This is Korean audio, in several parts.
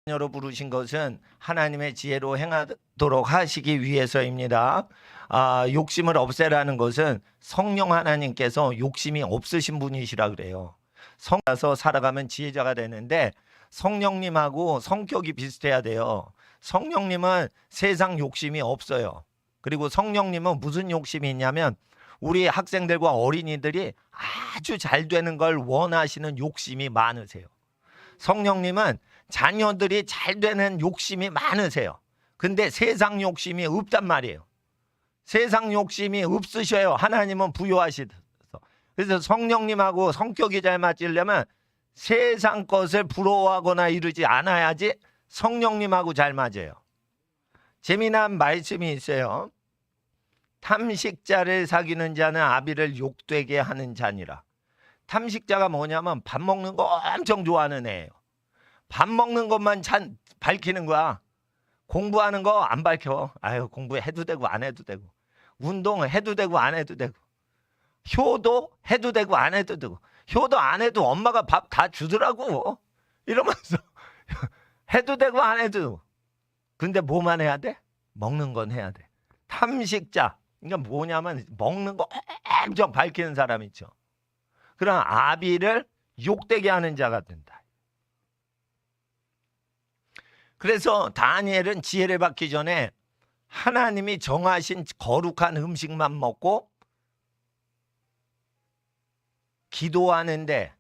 자녀로 부르신 것은 하나님의 지혜로 행하도록 하시기 위해서입니다. 욕심을 없애라는 것은 성령 하나님께서 욕심이 없으신 분이시라 그래요. 성가서 살아가면 지혜자가 되는데 성령님하고 성격이 비슷해야 돼요. 성령님은 세상 욕심이 없어요. 그리고 성령님은 무슨 욕심이 있냐면 우리 학생들과 어린이들이 아주 잘 되는 걸 원하시는 욕심이 많으세요. 성령님은 자녀들이 잘 되는 욕심이 많으세요. 근데 세상 욕심이 없단 말이에요. 세상 욕심이 없으셔요. 하나님은 부여하시서. 그래서 성령님하고 성격이 잘 맞으려면 세상 것을 부러워하거나 이러지 않아야지 성령님하고 잘 맞아요. 재미난 말씀이 있어요. 탐식자를 사귀는 자는 아비를 욕되게 하는 자니라. 탐식자가 뭐냐면 밥 먹는 거 엄청 좋아하는 애예요. 밥 먹는 것만 밝히는 거야. 공부하는 거 안 밝혀. 아유, 공부해도 되고 안 해도 되고. 운동 해도 되고 안 해도 되고. 효도 해도 되고 안 해도 되고. 효도 안 해도 엄마가 밥 다 주더라고. 이러면서 해도 되고 안 해도 되고. 근데 뭐만 해야 돼? 먹는 건 해야 돼. 탐식자. 그러니까 뭐냐면 먹는 거 엄청 밝히는 사람 있죠. 그럼 아비를 욕되게 하는 자가 된다. 그래서 다니엘은 지혜를 받기 전에 하나님이 정하신 거룩한 음식만 먹고 기도하는데,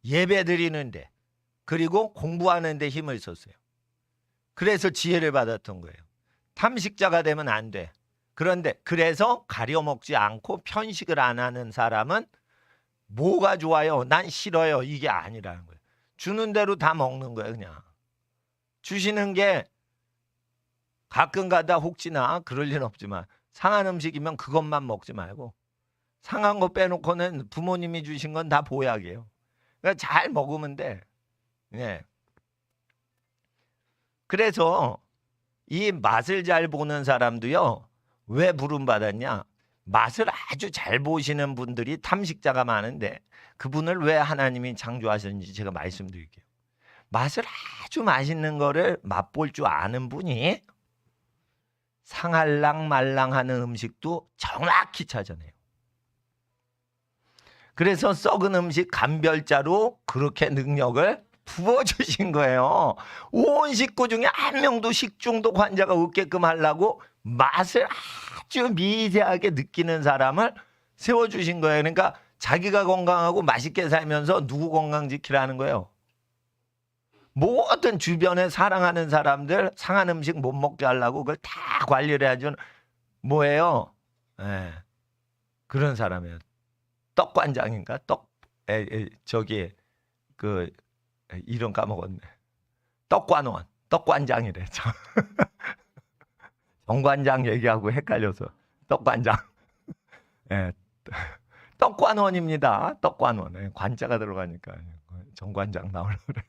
예배 드리는데, 그리고 공부하는데 힘을 썼어요. 그래서 지혜를 받았던 거예요. 탐식자가 되면 안 돼. 그런데 그래서 가려먹지 않고 편식을 안 하는 사람은 뭐가 좋아요? 난 싫어요. 이게 아니라는 거예요. 주는 대로 다 먹는 거예요. 그냥. 주시는 게 가끔 가다 혹시나 그럴 일은 없지만 상한 음식이면 그것만 먹지 말고 상한 거 빼놓고는 부모님이 주신 건 다 보약이에요. 그러니까 잘 먹으면 돼. 네. 그래서 이 맛을 잘 보는 사람도요. 왜 부름받았냐? 맛을 아주 잘 보시는 분들이 탐식자가 많은데 그분을 왜 하나님이 창조하셨는지 제가 말씀드릴게요. 맛을 아주 맛있는 거를 맛볼 줄 아는 분이 상할랑 말랑하는 음식도 정확히 찾아내요. 그래서 썩은 음식 감별자로 그렇게 능력을 부어주신 거예요. 온 식구 중에 한 명도 식중독 환자가 없게끔 하려고 맛을 아주 미세하게 느끼는 사람을 세워주신 거예요. 그러니까 자기가 건강하고 맛있게 살면서 누구 건강 지키라는 거예요. 모든 주변에 사랑하는 사람들 상한 음식 못 먹게 하려고 그걸 다 관리를 해준 뭐예요? 네. 그런 사람이에요. 떡관장인가? 저기 그 이름 까먹었네. 떡관원, 떡관장이래. 정관장 얘기하고 헷갈려서 떡관장. 네. 떡관원입니다. 떡관원. 네. 관자가 들어가니까 정관장 나오려고 그래.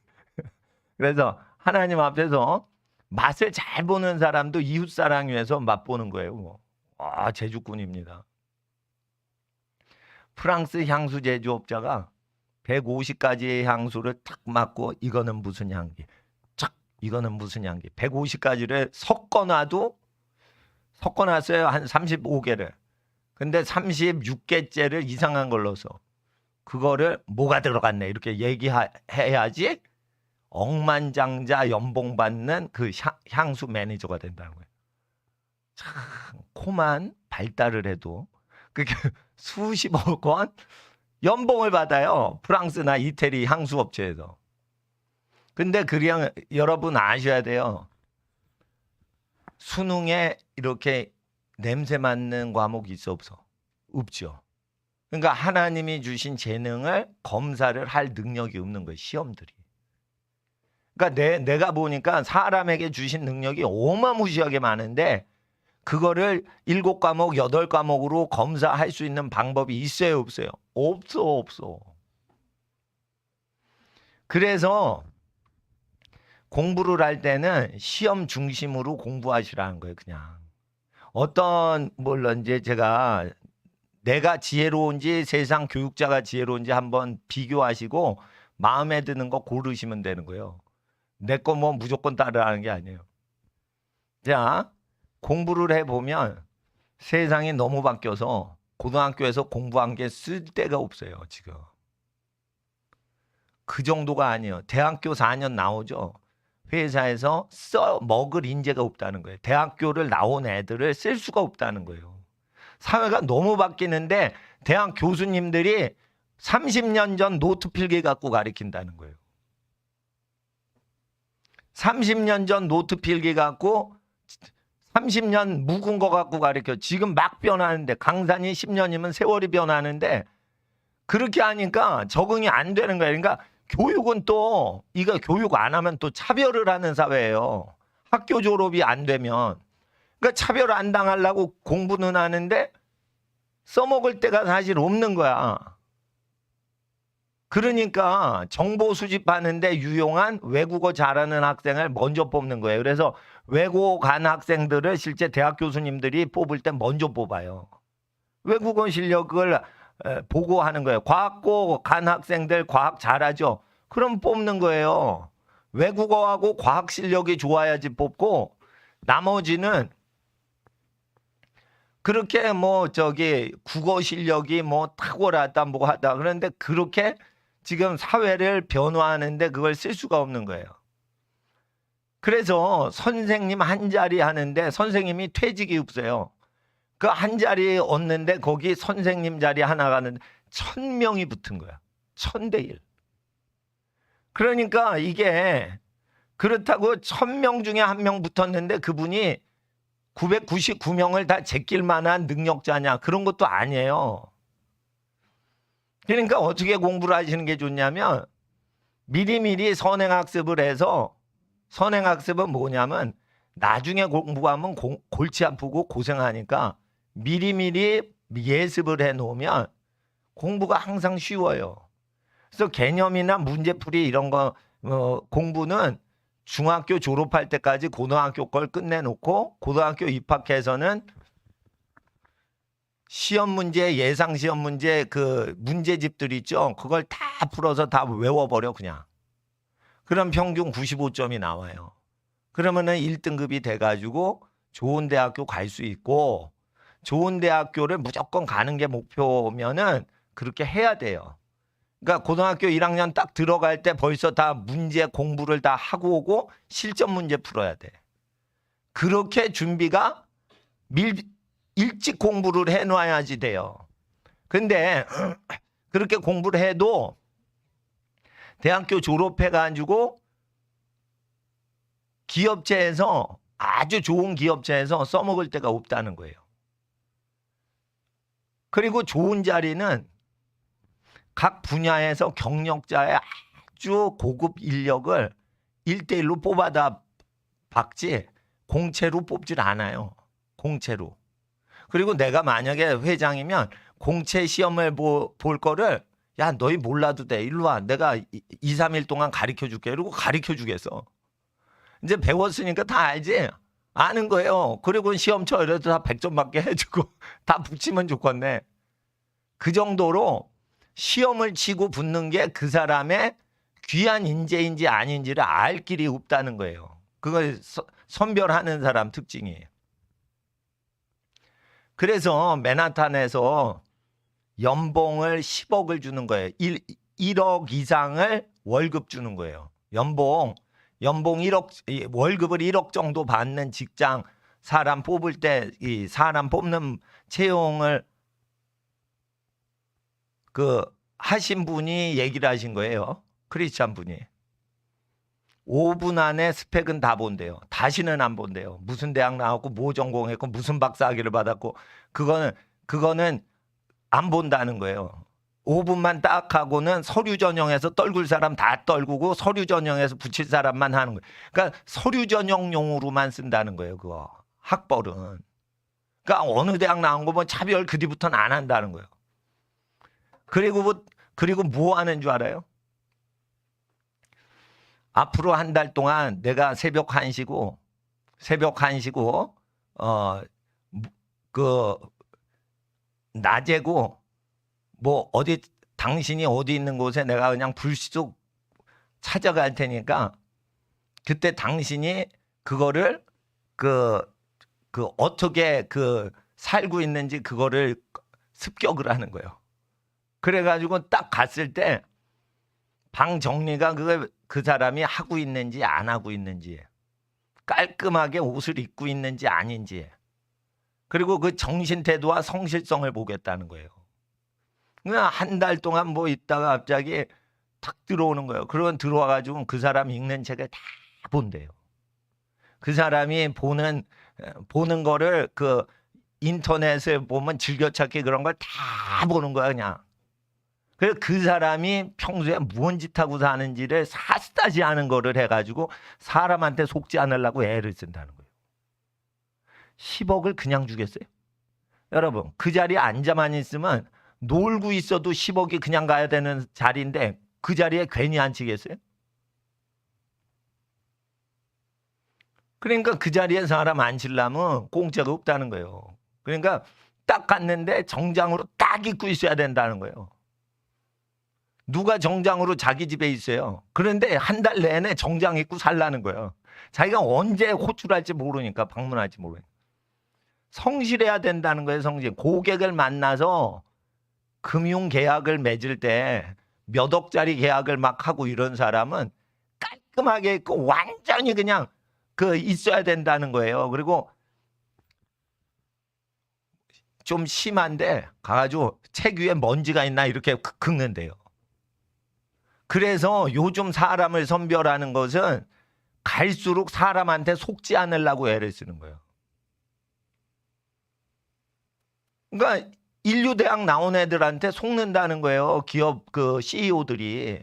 그래서 하나님 앞에서 맛을 잘 보는 사람도 이웃사랑 위해서 맛보는 거예요. 제주꾼입니다. 프랑스 향수 제조업자가 150가지의 향수를 탁 맡고 이거는 무슨 향기, 이거는 무슨 향기 150가지를 섞어놨어요. 한 35개를. 근데 36개째를 이상한 걸 넣어서 그거를 뭐가 들어갔네 이렇게 얘기해야지 억만장자 연봉 받는 그 향수 매니저가 된다는 거예요. 참 코만 발달을 해도 그게 수십억 원 연봉을 받아요. 프랑스나 이태리 향수 업체에서. 근데 그냥 여러분 아셔야 돼요. 수능에 이렇게 냄새 맡는 과목이 있어 없어? 없죠. 그러니까 하나님이 주신 재능을 검사를 할 능력이 없는 거예요. 시험들이. 그러니까 내가 보니까 사람에게 주신 능력이 어마무시하게 많은데 그거를 7과목, 8과목으로 검사할 수 있는 방법이 있어요, 없어요? 없어. 그래서 공부를 할 때는 시험 중심으로 공부하시라는 거예요, 그냥. 물론 이제 내가 지혜로운지 세상 교육자가 지혜로운지 한번 비교하시고 마음에 드는 거 고르시면 되는 거예요. 내 거 뭐 무조건 따르라는 게 아니에요. 자, 공부를 해보면 세상이 너무 바뀌어서 고등학교에서 공부한 게 쓸 데가 없어요, 지금. 그 정도가 아니에요. 대학교 4년 나오죠. 회사에서 먹을 인재가 없다는 거예요. 대학교를 나온 애들을 쓸 수가 없다는 거예요. 사회가 너무 바뀌는데 대학 교수님들이 30년 전 노트 필기 갖고 가르친다는 거예요. 30년 전 노트 필기 갖고 30년 묵은 거 갖고 가르쳐. 지금 막 변하는데 강산이 10년이면 세월이 변하는데 그렇게 하니까 적응이 안 되는 거예요. 그러니까 교육은 또 이거 교육 안 하면 또 차별을 하는 사회예요. 학교 졸업이 안 되면. 그러니까 차별 안 당하려고 공부는 하는데 써먹을 데가 사실 없는 거야. 그러니까 정보 수집하는데 유용한 외국어 잘하는 학생을 먼저 뽑는 거예요. 그래서 외국어 간 학생들을 실제 대학 교수님들이 뽑을 때 먼저 뽑아요. 외국어 실력을 보고 하는 거예요. 과학고 간 학생들 과학 잘하죠. 그럼 뽑는 거예요. 외국어하고 과학 실력이 좋아야지 뽑고 나머지는 그렇게 뭐 국어 실력이 뭐 탁월하다 뭐 하다 그런데 그렇게 지금 사회를 변화하는데 그걸 쓸 수가 없는 거예요. 그래서 선생님 한 자리 하는데 선생님이 퇴직이 없어요. 그 한 자리 얻는데 거기 선생님 자리 하나 가는데 1000명이 붙은 거야. 1000대1. 그러니까 이게 그렇다고 1000명 중에 한 명 붙었는데 그분이 999명을 다 제낄 만한 능력자냐 그런 것도 아니에요. 그러니까 어떻게 공부를 하시는 게 좋냐면 미리미리 선행학습을 해서 선행학습은 뭐냐면 나중에 공부하면 골치 아프고 고생하니까 미리미리 예습을 해놓으면 공부가 항상 쉬워요. 그래서 개념이나 문제풀이 이런 거 공부는 중학교 졸업할 때까지 고등학교 걸 끝내놓고 고등학교 입학해서는 시험 문제, 예상 시험 문제 그 문제집들 있죠. 그걸 다 풀어서 다 외워버려 그냥. 그럼 평균 95점이 나와요. 그러면은 1등급이 돼가지고 좋은 대학교 갈 수 있고 좋은 대학교를 무조건 가는 게 목표면은 그렇게 해야 돼요. 그러니까 고등학교 1학년 딱 들어갈 때 벌써 다 문제 공부를 다 하고 오고 실전 문제 풀어야 돼. 그렇게 준비가 일찍 공부를 해놔야지 돼요. 근데 그렇게 공부를 해도 대학교 졸업해가지고 기업체에서 아주 좋은 기업체에서 써먹을 데가 없다는 거예요. 그리고 좋은 자리는 각 분야에서 경력자의 아주 고급 인력을 1대1로 뽑아다 박지 공채로 뽑질 않아요. 공채로. 그리고 내가 만약에 회장이면 공채 시험을 볼 거를 야 너희 몰라도 돼. 일로 와. 내가 2, 3일 동안 가르쳐 줄게. 그리고 가르쳐 주겠어. 이제 배웠으니까 다 알지. 아는 거예요. 그리고 시험 쳐 이래도 다 100점 맞게 해주고 다 붙이면 좋겠네. 그 정도로 시험을 치고 붙는 게 그 사람의 귀한 인재인지 아닌지를 알 길이 없다는 거예요. 그걸 선별하는 사람 특징이에요. 그래서 맨하탄에서 연봉을 10억을 주는 거예요. 1억 이상을 월급 주는 거예요. 연봉 1억, 월급을 1억 정도 받는 직장 사람 뽑을 때 이 사람 뽑는 채용을 하신 분이 얘기를 하신 거예요. 크리스찬 분이. 5분 안에 스펙은 다 본대요. 다시는 안 본대요. 무슨 대학 나왔고 뭐 전공했고 무슨 박사학위를 받았고 그거는 안 본다는 거예요. 5분만 딱 하고는 서류 전형에서 떨굴 사람 다 떨구고 서류 전형에서 붙일 사람만 하는 거예요. 그러니까 서류 전형용으로만 쓴다는 거예요. 그거 학벌은. 그러니까 어느 대학 나온 거 뭐 차별 그 뒤부터는 안 한다는 거예요. 그리고 뭐 하는 줄 알아요? 앞으로 한 달 동안 내가 새벽 1시고 낮에고 뭐 당신이 어디 있는 곳에 내가 그냥 불쑥 찾아갈 테니까 그때 당신이 그거를 그 어떻게 살고 있는지 그거를 습격을 하는 거예요. 그래가지고 딱 갔을 때 방 정리가 그 사람이 하고 있는지 안 하고 있는지, 깔끔하게 옷을 입고 있는지 아닌지, 그리고 그 정신 태도와 성실성을 보겠다는 거예요. 그냥 한 달 동안 뭐 있다가 갑자기 탁 들어오는 거예요. 그러면 들어와가지고 그 사람 읽는 책을 다 본대요. 그 사람이 보는 거를 인터넷에 보면 즐겨찾기 그런 걸 다 보는 거야, 그냥. 그래서 그 사람이 평소에 무언 짓 하고 사는지를 사스다지 하는 거를 해가지고 사람한테 속지 않으려고 애를 쓴다는 거예요. 10억을 그냥 주겠어요? 여러분, 그 자리에 앉아만 있으면 놀고 있어도 10억이 그냥 가야 되는 자리인데 그 자리에 괜히 앉히겠어요? 그러니까 그 자리에 사람 앉히려면 공짜가 없다는 거예요. 그러니까 딱 갔는데 정장으로 딱 입고 있어야 된다는 거예요. 누가 정장으로 자기 집에 있어요. 그런데 한 달 내내 정장 입고 살라는 거예요. 자기가 언제 호출할지 모르니까, 방문할지 모르니까. 성실해야 된다는 거예요. 성실. 고객을 만나서 금융 계약을 맺을 때 몇 억짜리 계약을 막 하고 이런 사람은 깔끔하게 있고 완전히 그냥 있어야 된다는 거예요. 그리고 좀 심한데 가가지고 책 위에 먼지가 있나 이렇게 긁는데요. 그래서 요즘 사람을 선별하는 것은 갈수록 사람한테 속지 않으려고 애를 쓰는 거예요. 그러니까 인류대학 나온 애들한테 속는다는 거예요. 기업 CEO들이.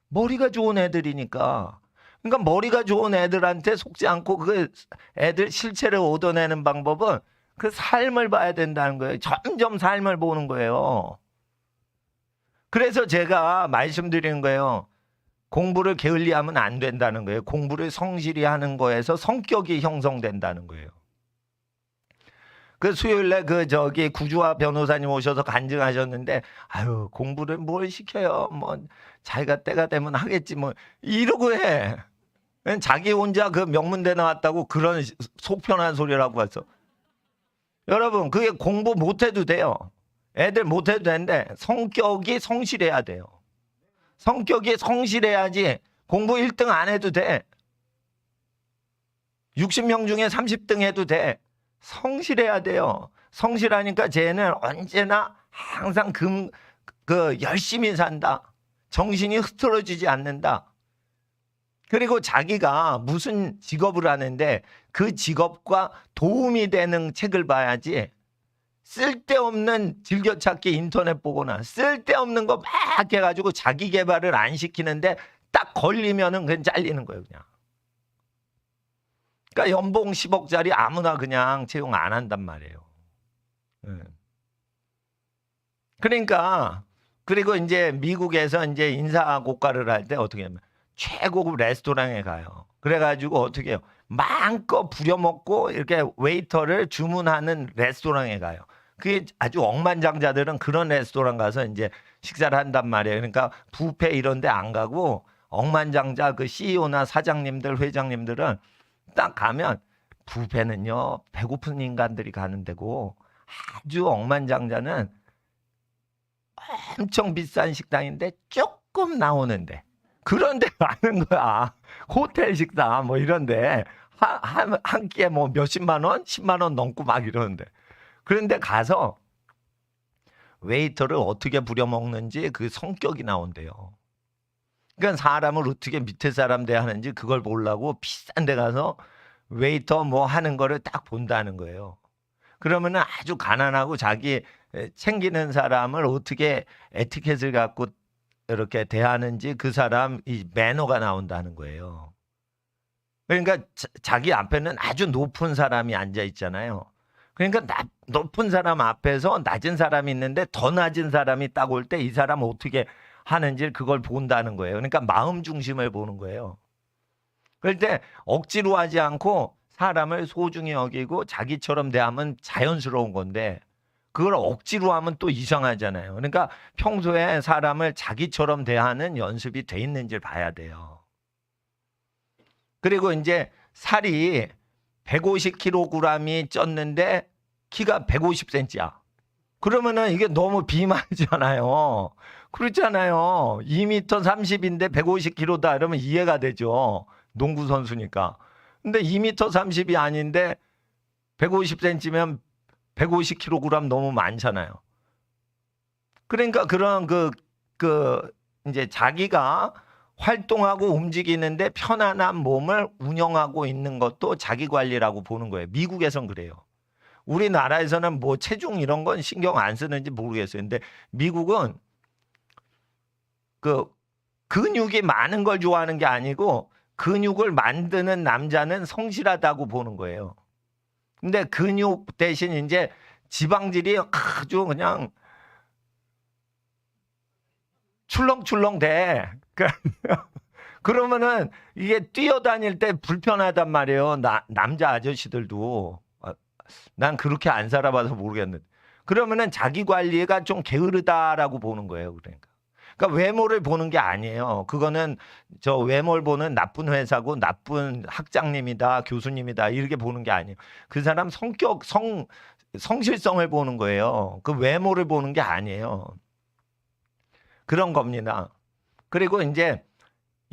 머리가 좋은 애들이니까. 그러니까 머리가 좋은 애들한테 속지 않고 애들 실체를 얻어내는 방법은 그 삶을 봐야 된다는 거예요. 점점 삶을 보는 거예요. 그래서 제가 말씀드리는 거예요. 공부를 게을리하면 안 된다는 거예요. 공부를 성실히 하는 거에서 성격이 형성된다는 거예요. 수요일에 구주화 변호사님 오셔서 간증하셨는데, 아유, 공부를 뭘 시켜요? 뭐, 자기가 때가 되면 하겠지, 뭐, 이러고 해. 자기 혼자 명문대 나왔다고 그런 속편한 소리라고 했어. 여러분, 그게 공부 못해도 돼요. 애들 못해도 되는데 성격이 성실해야 돼요. 성격이 성실해야지 공부 1등 안 해도 돼. 60명 중에 30등 해도 돼. 성실해야 돼요. 성실하니까 쟤는 언제나 항상 열심히 산다. 정신이 흐트러지지 않는다. 그리고 자기가 무슨 직업을 하는데 그 직업과 도움이 되는 책을 봐야지, 쓸데없는 즐겨찾기 인터넷 보거나 쓸데없는 거 막 해가지고 자기 개발을 안 시키는데 딱 걸리면은 그냥 잘리는 거예요, 그냥. 그러니까 연봉 10억짜리 아무나 그냥 채용 안 한단 말이에요. 그러니까, 그리고 이제 미국에서 이제 인사고과를 할 때 어떻게 하면 최고급 레스토랑에 가요. 그래가지고 어떻게 해요? 마음껏 부려먹고 이렇게 웨이터를 주문하는 레스토랑에 가요. 그게 아주 억만장자들은 그런 레스토랑 가서 이제 식사를 한단 말이에요. 그러니까 뷔페 이런 데 안 가고 억만장자 CEO나 사장님들, 회장님들은 딱 가면 뷔페는요, 배고픈 인간들이 가는 데고, 아주 억만장자는 엄청 비싼 식당인데 조금 나오는데 그런데 가는 거야. 호텔 식당 뭐 이런데 한 끼에 뭐 몇십만 원, 10만 원 넘고 막 이러는데, 그런데 가서 웨이터를 어떻게 부려먹는지 그 성격이 나온대요. 그러니까 사람을 어떻게 밑에 사람 대하는지 그걸 보려고 비싼 데 가서 웨이터 뭐 하는 거를 딱 본다는 거예요. 그러면은 아주 가난하고 자기 챙기는 사람을 어떻게 에티켓을 갖고 이렇게 대하는지 그 사람 이 매너가 나온다는 거예요. 그러니까 자기 앞에는 아주 높은 사람이 앉아 있잖아요. 그러니까 높은 사람 앞에서 낮은 사람이 있는데 더 낮은 사람이 딱 올 때 이 사람 어떻게 하는지 그걸 본다는 거예요. 그러니까 마음 중심을 보는 거예요. 그럴 때 억지로 하지 않고 사람을 소중히 여기고 자기처럼 대하면 자연스러운 건데, 그걸 억지로 하면 또 이상하잖아요. 그러니까 평소에 사람을 자기처럼 대하는 연습이 돼 있는지를 봐야 돼요. 그리고 이제 살이 150kg이 쪘는데 키가 150cm야. 그러면은 이게 너무 비만이잖아요. 그렇잖아요. 2m 30인데 150kg다 이러면 이해가 되죠. 농구 선수니까. 근데 2m 30이 아닌데 150cm면 150kg 너무 많잖아요. 그러니까 그런 이제 자기가 활동하고 움직이는데 편안한 몸을 운영하고 있는 것도 자기 관리라고 보는 거예요. 미국에선 그래요. 우리나라에서는 뭐 체중 이런 건 신경 안 쓰는지 모르겠어요. 근데 미국은 그 근육이 많은 걸 좋아하는 게 아니고 근육을 만드는 남자는 성실하다고 보는 거예요. 근데 근육 대신 이제 지방질이 아주 그냥 출렁출렁 돼. 그러면은 이게 뛰어다닐 때 불편하단 말이에요. 남자 아저씨들도. 난 그렇게 안 살아봐서 모르겠는데. 그러면은 자기 관리가 좀 게으르다라고 보는 거예요. 그러니까 외모를 보는 게 아니에요. 그거는 저 외모를 보는 나쁜 회사고 나쁜 학장님이다, 교수님이다 이렇게 보는 게 아니에요. 그 사람 성격, 성실성을 보는 거예요. 그 외모를 보는 게 아니에요. 그런 겁니다. 그리고 이제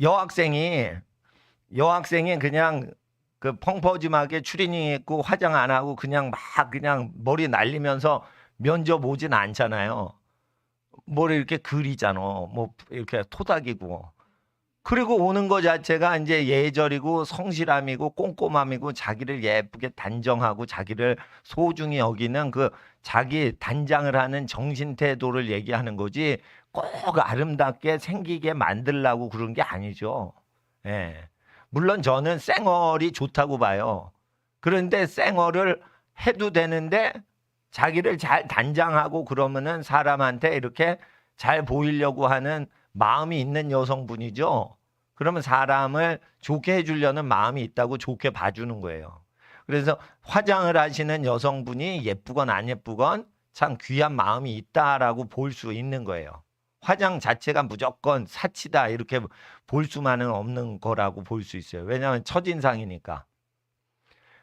여학생이 그냥 그 펑퍼짐하게 추리닝 입고 화장 안 하고 그냥 머리 날리면서 면접 오진 않잖아요. 뭘 이렇게 그리잖아. 뭐 이렇게 토닥이고. 그리고 오는 거 자체가 이제 예절이고 성실함이고 꼼꼼함이고 자기를 예쁘게 단정하고 자기를 소중히 여기는 그 자기 단장을 하는 정신 태도를 얘기하는 거지 꼭 아름답게 생기게 만들려고 그런 게 아니죠. 예. 물론 저는 쌩얼이 좋다고 봐요. 그런데 쌩얼을 해도 되는데 자기를 잘 단장하고 그러면은 사람한테 이렇게 잘 보이려고 하는 마음이 있는 여성분이죠. 그러면 사람을 좋게 해주려는 마음이 있다고 좋게 봐주는 거예요. 그래서 화장을 하시는 여성분이 예쁘건 안 예쁘건 참 귀한 마음이 있다라고 볼 수 있는 거예요. 화장 자체가 무조건 사치다 이렇게 볼 수만은 없는 거라고 볼 수 있어요. 왜냐하면 첫인상이니까.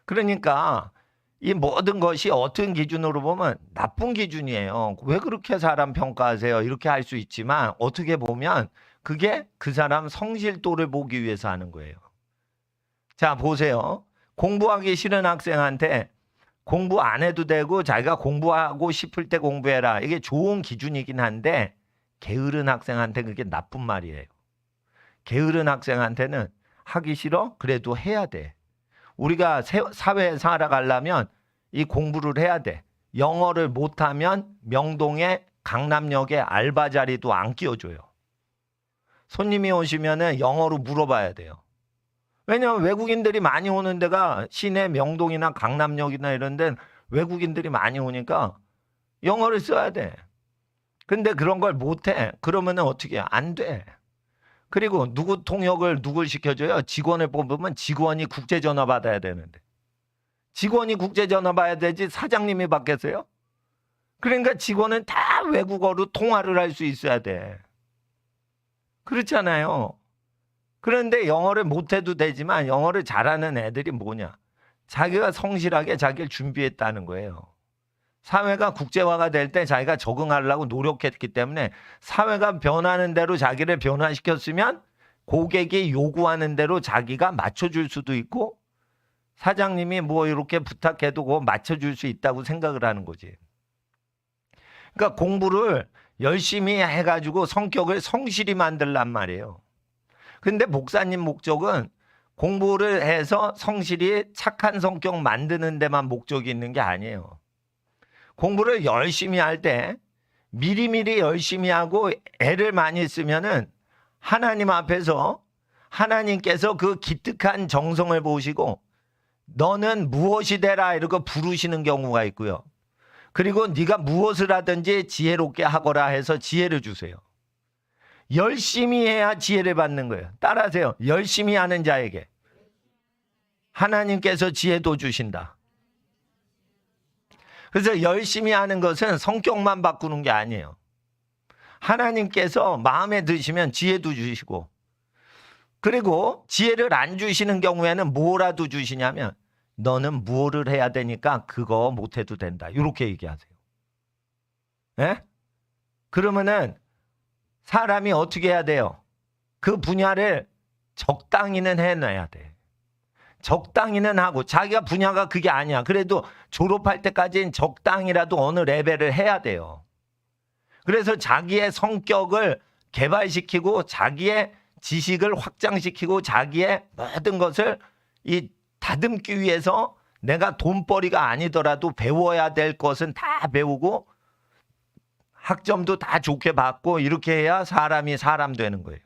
그러니까 이 모든 것이 어떤 기준으로 보면 나쁜 기준이에요. 왜 그렇게 사람 평가하세요? 이렇게 할 수 있지만 어떻게 보면 그게 그 사람 성실도를 보기 위해서 하는 거예요. 자, 보세요. 공부하기 싫은 학생한테 공부 안 해도 되고 자기가 공부하고 싶을 때 공부해라. 이게 좋은 기준이긴 한데 게으른 학생한테 그게 나쁜 말이에요. 게으른 학생한테는 하기 싫어? 그래도 해야 돼. 우리가 사회에 살아가려면 이 공부를 해야 돼. 영어를 못하면 명동에 강남역에 알바 자리도 안 끼워줘요. 손님이 오시면은 영어로 물어봐야 돼요. 왜냐하면 외국인들이 많이 오는 데가 시내 명동이나 강남역이나 이런 데는 외국인들이 많이 오니까 영어를 써야 돼. 근데 그런 걸 못해. 그러면은 어떻게 해? 안 돼. 그리고 누구 통역을 누굴 시켜줘요? 직원을 뽑으면 직원이 국제전화 받아야 되는데. 직원이 국제전화 받아야 되지 사장님이 받겠어요? 그러니까 직원은 다 외국어로 통화를 할 수 있어야 돼. 그렇잖아요. 그런데 영어를 못해도 되지만 영어를 잘하는 애들이 뭐냐? 자기가 성실하게 자기를 준비했다는 거예요. 사회가 국제화가 될 때 자기가 적응하려고 노력했기 때문에 사회가 변하는 대로 자기를 변화시켰으면 고객이 요구하는 대로 자기가 맞춰줄 수도 있고 사장님이 뭐 이렇게 부탁해도 그거 맞춰줄 수 있다고 생각을 하는 거지. 그러니까 공부를 열심히 해가지고 성격을 성실히 만들란 말이에요. 근데 목사님 목적은 공부를 해서 성실히 착한 성격 만드는 데만 목적이 있는 게 아니에요. 공부를 열심히 할 때 미리미리 열심히 하고 애를 많이 쓰면은 하나님 앞에서 하나님께서 그 기특한 정성을 보시고 너는 무엇이 되라 이렇게 부르시는 경우가 있고요. 그리고 네가 무엇을 하든지 지혜롭게 하거라 해서 지혜를 주세요. 열심히 해야 지혜를 받는 거예요. 따라하세요. 열심히 하는 자에게 하나님께서 지혜도 주신다. 그래서 열심히 하는 것은 성격만 바꾸는 게 아니에요. 하나님께서 마음에 드시면 지혜도 주시고 그리고 지혜를 안 주시는 경우에는 뭐라도 주시냐면 너는 뭐를 해야 되니까 그거 못해도 된다. 이렇게 얘기하세요. 예? 그러면은 사람이 어떻게 해야 돼요? 그 분야를 적당히는 해놔야 돼. 적당히는 하고 자기가 분야가 그게 아니야. 그래도 졸업할 때까지는 적당히라도 어느 레벨을 해야 돼요. 그래서 자기의 성격을 개발시키고 자기의 지식을 확장시키고 자기의 모든 것을 다듬기 위해서 내가 돈벌이가 아니더라도 배워야 될 것은 다 배우고 학점도 다 좋게 받고 이렇게 해야 사람이 사람 되는 거예요.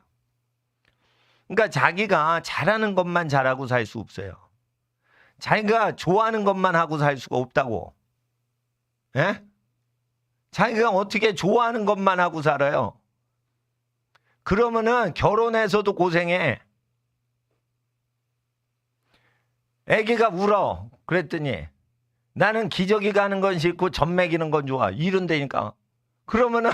그러니까 자기가 잘하는 것만 잘하고 살 수 없어요. 자기가 좋아하는 것만 하고 살 수가 없다고. 예? 자기가 어떻게 좋아하는 것만 하고 살아요? 그러면은 결혼해서도 고생해. 애기가 울어. 그랬더니 나는 기저귀 가는 건 싫고 젖 먹이는 건 좋아. 이런다니까. 그러면은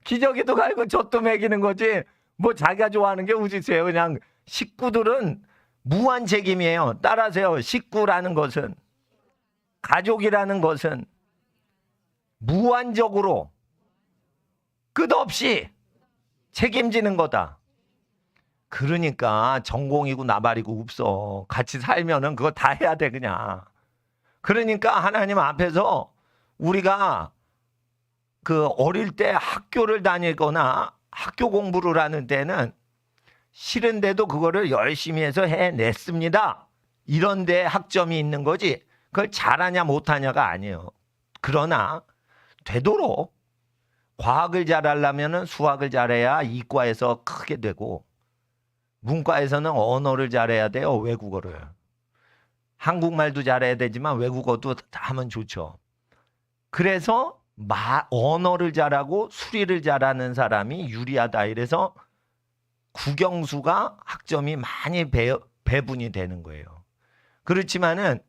기저귀도 갈고 젖도 먹이는 거지. 뭐 자기가 좋아하는 게 어디 있어요. 그냥 식구들은 무한 책임이에요. 따라하세요. 식구라는 것은, 가족이라는 것은 무한적으로 끝없이 책임지는 거다. 그러니까 전공이고 나발이고 없어. 같이 살면은 그거 다 해야 돼 그냥. 그러니까 하나님 앞에서 우리가 그 어릴 때 학교를 다니거나 학교 공부를 하는 때는 싫은데도 그거를 열심히 해서 해냈습니다. 이런 데 학점이 있는 거지. 그걸 잘하냐 못하냐가 아니에요. 그러나 되도록 과학을 잘하려면 수학을 잘해야 이과에서 크게 되고 문과에서는 언어를 잘해야 돼요. 외국어를. 한국말도 잘해야 되지만 외국어도 하면 좋죠. 그래서 언어를 잘하고 수리를 잘하는 사람이 유리하다. 이래서 국영수가 학점이 많이 배분이 되는 거예요. 그렇지만은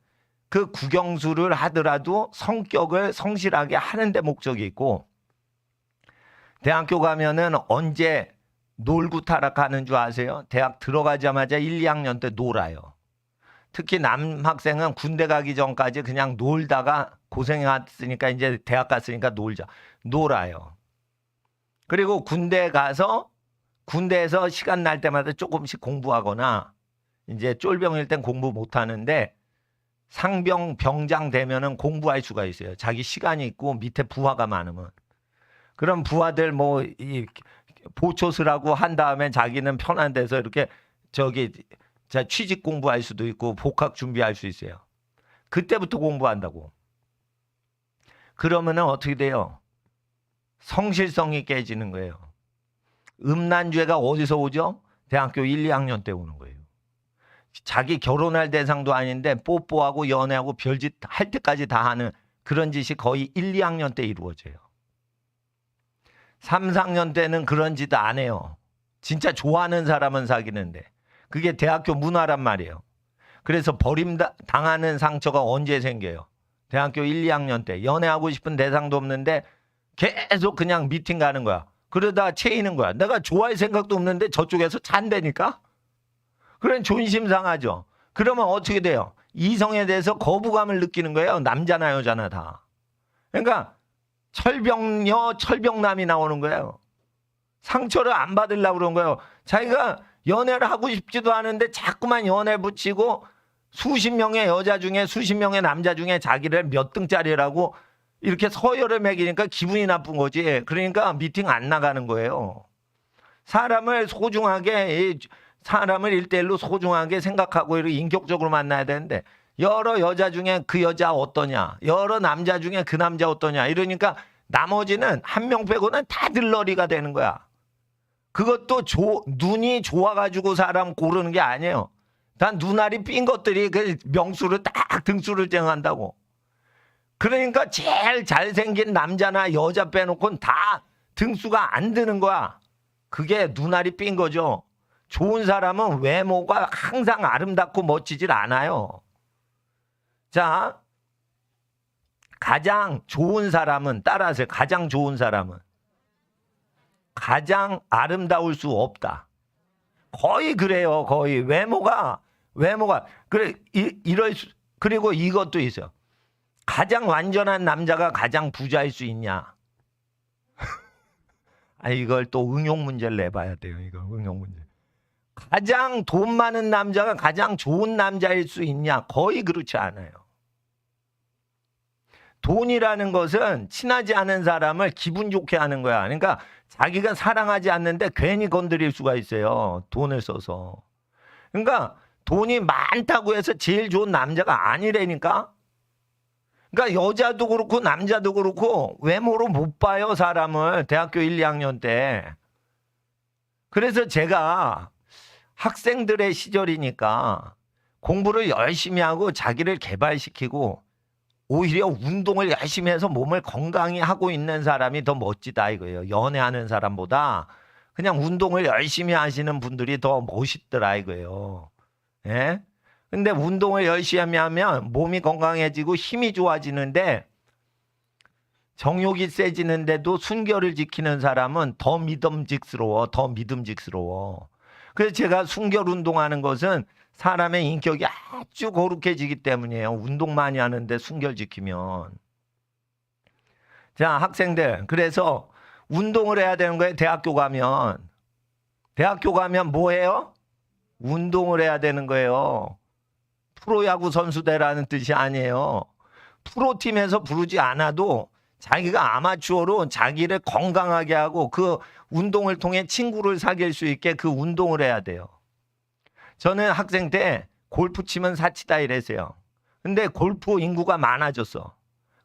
그 국영수를 하더라도 성격을 성실하게 하는 데 목적이 있고, 대학교 가면은 언제 놀고 타락하는 줄 아세요? 대학 들어가자마자 1, 2학년 때 놀아요. 특히 남학생은 군대 가기 전까지 그냥 놀다가 고생했으니까 이제 대학 갔으니까 놀아요. 그리고 군대 가서 군대에서 시간 날 때마다 조금씩 공부하거나, 이제 쫄병일 땐 공부 못 하는데 상병 병장 되면은 공부할 수가 있어요. 자기 시간이 있고 밑에 부하가 많으면. 그럼 부하들 뭐 보초스라고 한 다음에 자기는 편한 데서 이렇게 취직 공부할 수도 있고 복학 준비할 수 있어요. 그때부터 공부한다고. 그러면은 어떻게 돼요? 성실성이 깨지는 거예요. 음란죄가 어디서 오죠? 대학교 1, 2학년 때 오는 거예요. 자기 결혼할 대상도 아닌데 뽀뽀하고 연애하고 별짓 할 때까지 다 하는 그런 짓이 거의 1, 2학년 때 이루어져요. 3, 4학년 때는 그런 짓 안 해요. 진짜 좋아하는 사귀는데. 그게 대학교 문화란 말이에요. 그래서 버림당하는 상처가 언제 생겨요? 대학교 1, 2학년 때. 연애하고 싶은 대상도 없는데 계속 그냥 미팅 가는 거야. 그러다 채이는 거야. 내가 좋아할 생각도 없는데 저쪽에서 잔다니까? 그럼 존심 상하죠. 그러면 어떻게 돼요? 이성에 대해서 거부감을 느끼는 거예요. 남자나 여자나 다. 그러니까 철벽녀, 철벽남이 나오는 거예요. 상처를 안 받으려고 그런 거예요. 자기가 연애를 하고 싶지도 않은데 자꾸만 연애 붙이고 수십 명의 여자 중에 수십 명의 남자 중에 자기를 몇 등짜리라고 이렇게 서열을 매기니까 기분이 나쁜 거지. 그러니까 미팅 안 나가는 거예요. 사람을 1대1로 소중하게 생각하고 이렇게 인격적으로 만나야 되는데, 여러 여자 중에 그 여자 어떠냐, 여러 남자 중에 그 남자 어떠냐, 이러니까 나머지는 한 명 빼고는 다 들러리가 되는 거야. 그것도 눈이 좋아가지고 사람 고르는 게 아니에요. 단 눈알이 삔 것들이 그 명수를 딱 등수를 정한다고. 그러니까 제일 잘생긴 남자나 여자 빼놓고는 다 등수가 안 드는 거야. 그게 눈알이 삔 거죠. 좋은 사람은 외모가 항상 아름답고 멋지질 않아요. 자, 가장 좋은 사람은, 따라하세요. 가장 좋은 사람은 가장 아름다울 수 없다. 거의 그래요. 거의 외모가 그래 그리고 이것도 있어요. 가장 완전한 남자가 가장 부자일 수 있냐? 아, 이걸 또 응용 문제를 내봐야 돼요. 이거 응용 문제. 가장 돈 많은 남자가 가장 좋은 남자일 수 있냐? 거의 그렇지 않아요. 돈이라는 것은 친하지 않은 사람을 기분 좋게 하는 거야. 그러니까 자기가 사랑하지 않는데 괜히 건드릴 수가 있어요. 돈을 써서. 그러니까 돈이 많다고 해서 제일 좋은 남자가 아니라니까. 그러니까 여자도 그렇고 남자도 그렇고 외모로 못 봐요, 사람을. 대학교 1, 2학년 때. 그래서 제가 학생들의 시절이니까 공부를 열심히 하고 자기를 개발시키고 오히려 운동을 열심히 해서 몸을 건강히 하고 있는 사람이 더 멋지다 이거예요. 연애하는 사람보다 그냥 운동을 열심히 하시는 분들이 더 멋있더라 이거예요. 예? 근데 운동을 열심히 하면 몸이 건강해지고 힘이 좋아지는데 정욕이 세지는데도 순결을 지키는 사람은 더 믿음직스러워. 더 믿음직스러워. 그래서 제가 순결 운동하는 것은 사람의 인격이 아주 거룩해지기 때문이에요. 운동 많이 하는데 순결 지키면. 자, 학생들. 그래서 운동을 해야 되는 거예요. 대학교 가면. 대학교 가면 뭐 해요? 운동을 해야 되는 거예요. 프로야구 선수 되라는 뜻이 아니에요. 프로팀에서 부르지 않아도 자기가 아마추어로 자기를 건강하게 하고 그 운동을 통해 친구를 사귈 수 있게 그 운동을 해야 돼요. 저는 학생 때 골프 치면 사치다 이랬어요. 근데 골프 인구가 많아졌어.